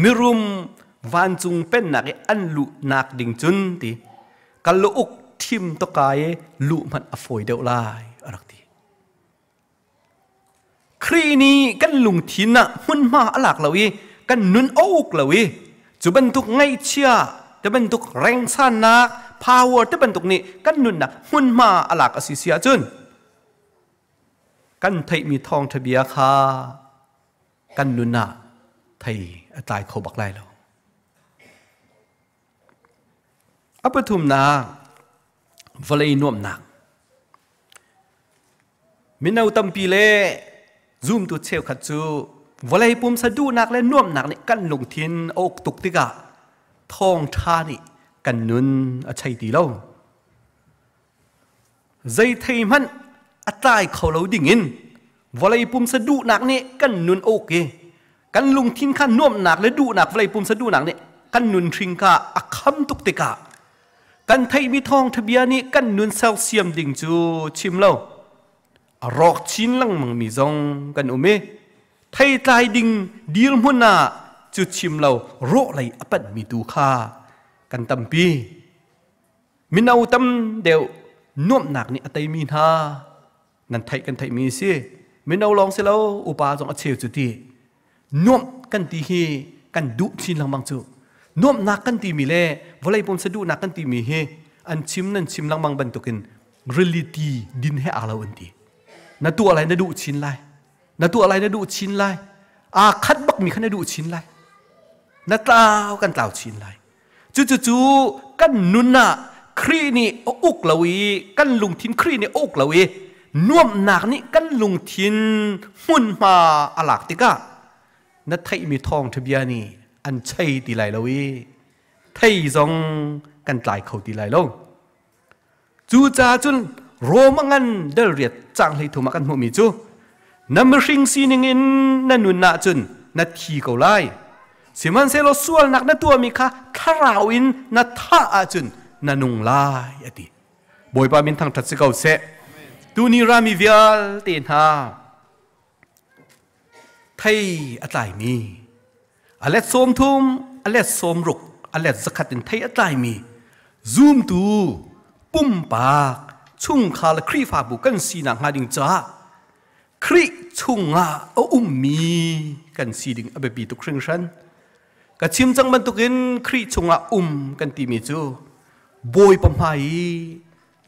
มิรุมวันจุงเป็นนักอันลุนักดิ่งจุนตีกัลลุกทิมตกายลุมันอฟอยเดวลายรักตีครีนี่กันลุงทินน่ะหุ่นมาอลักเลวีกันนุนโอกเลวีจุบันตุกไงเชียจะบันตุกแรงสันนัก power จะบันตุกนี่กันนุนน่ะหุ่นมาอลักอสิเสียจุนกันไทยมีทองทะเบียค่ะกันนุนน่ะไทยตายเขาบักไล่เราปทุมนาวลัยนวมนักมินเอาตัมปีเล่ซูมตัวเชลขัดจูวลัยปุ่มสะดูนักและนวมนักนี่กันลงทินอกตุกติกะทองทานี่กันนุนอชัยตีเล่าใจไทยมันตายเขาเราดิ่งอินวลัยปุ่มสะดูนักนี่กันนุนโอเคกันลงทินขันนวมนักและดูนักวลัยปุ่มสะดูนักนี่กันนุนทริงกะอักคำตุกติกะกันไทยมีทองทะเบียนนี่กันนุนเซลเซียมดิ่งจูชิมเล่ารอกชินลังมังมีจงกันอุเมไทยตายดิ่งดีลมุนาจุชิมเล่าโรไหลอปัดมีดูค่ากันตัมปีมินเอาตัมเดียวน่วมหนักนี่อัตยมีนานั่นไทยกันไทยมีสิมินเอาลองเสลาอุปาจงอเชลจุตีน่วมกันตีฮีกันดุชินลังมังจูน่วมนักกันตีมีเล่วลัยปุ่มสะดุนักกันตีมีเฮอันชิมนั่นชิมลังมังบันตุกินreality ดินให้อาลาวันตีนัตัวอะไรนัดูชินไลนัตัวอะไรนัดูชินไลคัดบักมีขันนัดูชินไลนัตาวกันเต่าชินไลจู่กันนุนน่ะครีนี่อุกลาวีกันลุงทินครีนี่อุกลาวีน่วมนักนี่กันลุงทินหุ่นมาอลักติกะนัไทยมีทองทะเบียนี่อันใช่ตีไหลละวิไทยจง กันตายเขาตีไหลลงจูจ่าจุนโรมังันเดลเรียดจังเลยถูกมากันหัวมีจูน้ำริงซีนิงอินนั่นนุนนาจุนนัดขี่เขาไล่สิมันเซโลส่วนนักนัดตัวมีค่ะทาราวินนัดท่าอาจุนนันนุงไล่อดีบอยปามินทางทัศน์เก่าเสตูนีรามิเวียลเตียนฮาไทยอัตไลมีอเลสโสมทุมอเลสโสมรุกอเลสสกัดไทยอัตไลมีซูมตูปุ่มปากชุ่งขาลครีฟาบุกันสีนังหาดิงจ้าครีชุ่งอามีกันสีดิงอเบบีตุกครึ่งชั้นกะชิมจังมันตุกินครีชุ่งอากันตีมีจูบอยปมหาย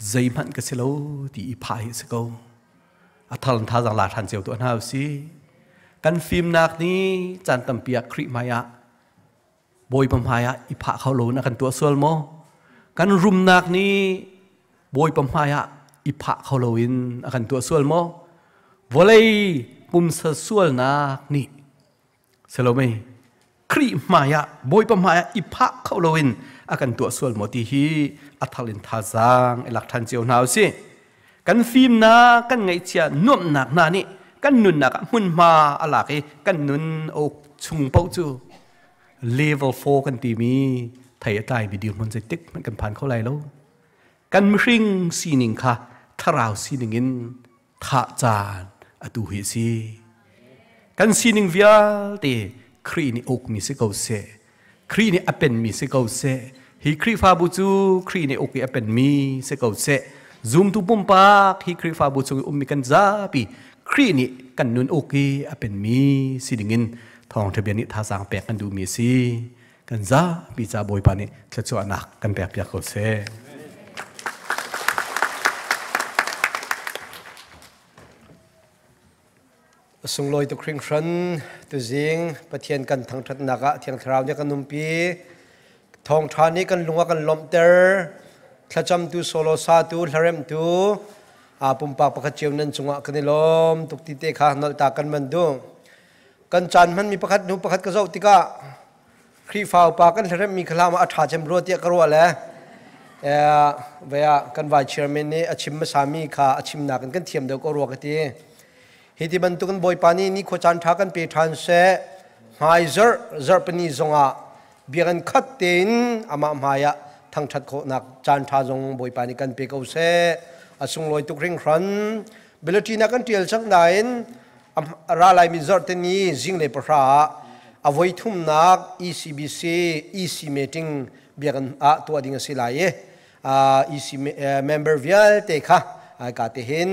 ใจมันก็เสลตีอีพายสกาวอัทลันท่าจังลาทันเจียวตัวน่าสิกันฟิล์มนักนี้จันตัมเปียครีมายะบอยปมหายอีพาเขาโลนักันตัวส่วนโมกันรุมนักนี้บอยปมหายอีพาเขาโลวินกันตัวส่วนโมวอลเลยปุ่มส่วนนักนี่เสลไหมครีมายะบอยปมหายอีพาเขาโลวินกันตัวส่วนโมตีฮีอัทลินท่าจังหลักทันเจียวน่าสิกันฟิล์มนักกันไงเชียนุ่มหนักนานี่กันนุนนักมุนมาอะไรกันนุนอกชุงเป้าจูเลเวล4กันตีมีไทยตายวิดีโอมันจะติ๊กมันกันผ่านเขาไหลแล้วกันมริงซีนิงค่ะทาราวซีนิงินท่าจานอดูหิซีกันซีนิงวิอาเตครีนี่อกมีสิเกาเซครีนี่อเป็นมีสิเกาเซฮิครีฟาบูจูครีนี่อกอเป็นมีสิเกาเซซูมตุปุ่มปากฮิครีฟาบูจูมีกันซาปีครีนี่กันนุนโอเคเป็นมีสิดิ่งินทองทะเบียนนี้ท่าสางแปลกกันดูมีสิกันซาปีจ่าบอยปานี่จะจวนหนักกันแปลกเปียกเขาเซ่ส่งลอยตัวครึ่งชันตัวจิงประเทียนกันทางทัดนักเทียงทราวเนี่ยกันนุ่มปีทองทานี้กันลุงกันลมเตอร์ขจำตัวโซโลซาตัวลาเรมตัวปุ่มปากประคัดเจียวนั้นจงอ่ะกันในลมตุกติเตะขาหนอตากันมันดูกันจันมันมีประคัดนูประคัดกระเจ้าติกาครีฟ้าปากันเริ่มมีขลามาอัฐาเจมรัวเตียกรัวแล้วเวียกันวายเชียร์แมนนี่อาชิมมาสามีขาอาชิมนักกันเทียมเดียวก็รัวกันทีฮิติบันตุกันบอยปานี่นี่โคจันทากันเปทานเสไฮเซอร์ปนีจงอ่ะเบียกันคัดเต็นอามาหายะทั้งชัดโคนักจันทาจงบอยปานี่กันเปกเอาเสส่งลอยตุกริงครันเบลตีนักกันเทียลสักนายนราลายมิจอร์เตนีจิงเลปราอวัยทุ่มนัก ECBC EC meeting เบียกันตัวดิ่งสิลายEC member วิลเตค่ะกาเตหิน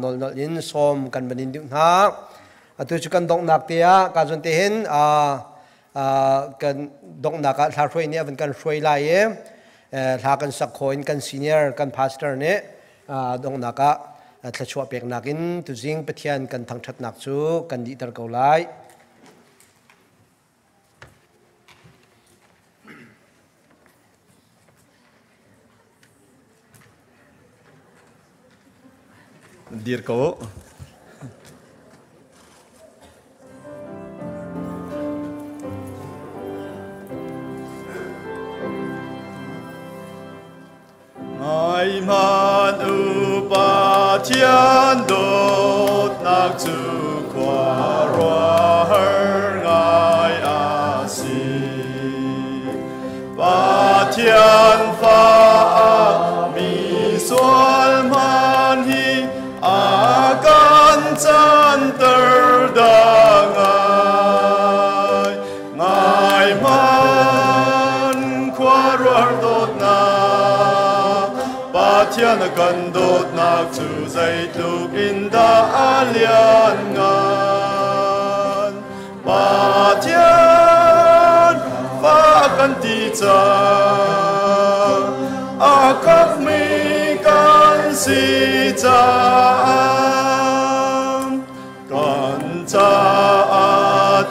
นอลลินสมกันบันินดุนักตัวจุกันดงนักเตียกาจนเตหินกันดงนักทาช่วยเนี่ยเป็นการช่วยลายทากันสักคนกันซีเนียร์กันพาสเตอร์เนี่ยดงนักถ้าชัวเปียกนักินตุจิงเปทียนกันทางชัดนักจูกันดีตระเกาไลดีร์โกai man u pa thian đốt nạc chu qua roa her ngai a si pa thian pha mi sual man hi a kan chan ter da ngai man qua roa đốt na thiên cần đốt nạc chu dây tục in đã liên ngàn ba thiên phá cần ti cha khắp mi cần si cha cần cha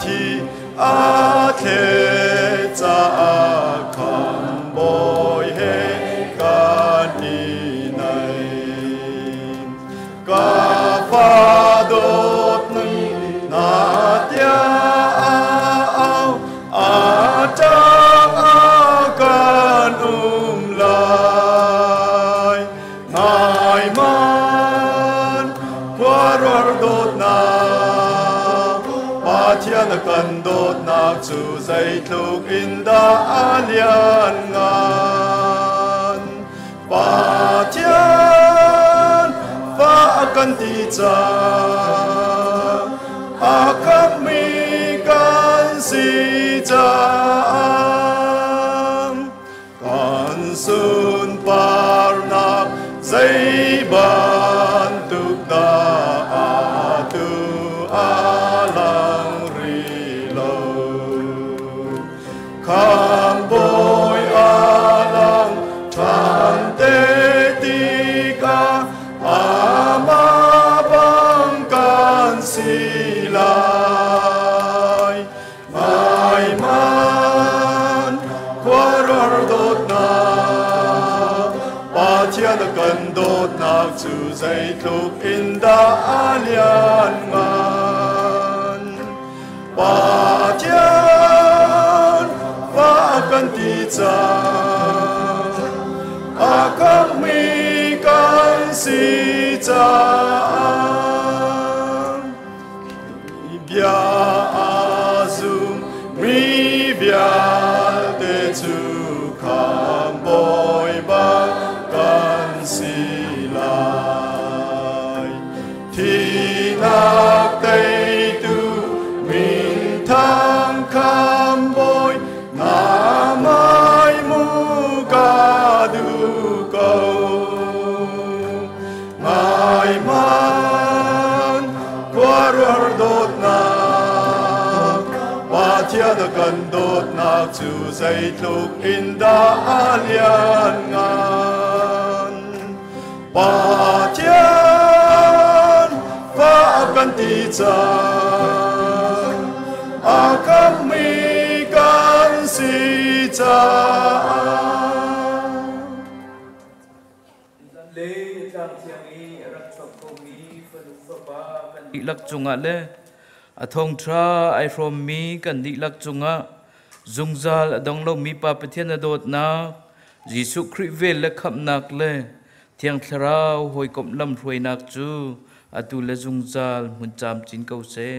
thi thế cha kham bồi he cần đi ca pha đốt nâng na tia ao a cha can ba thiên cần đốt nạc chủ dây thục in đã alian ngàn ba thiên và cần ti cha akak mi kan si cha kan sun par nak dây ban tuk da tu alang ri lo kam boy alang tan te ti ka ama bang kan silai mai man quarar dot na ba thiên cần đốt nạc chủ dây thục in đã alian ngàn ba thiên và cần ti cha akak mi kan si cha bia azum mi bia te chu kam boy ba kan silai thi nak tây tu min thang kam boy na mai mu ca du câu mai man quarar dot na ba thiên cần đốt nạc chủ dây thục in đã alian ngàn ba thiên và cần ti cha akak mi kan si cha lak chunga le athong tra I from me kan di lak chunga zungzal adong lo mi pa pathian adot na Jisu Christ vel le khap nak le thiang thrau hoi kom lam roi nak chu atu le zungzal mun cham chin kau se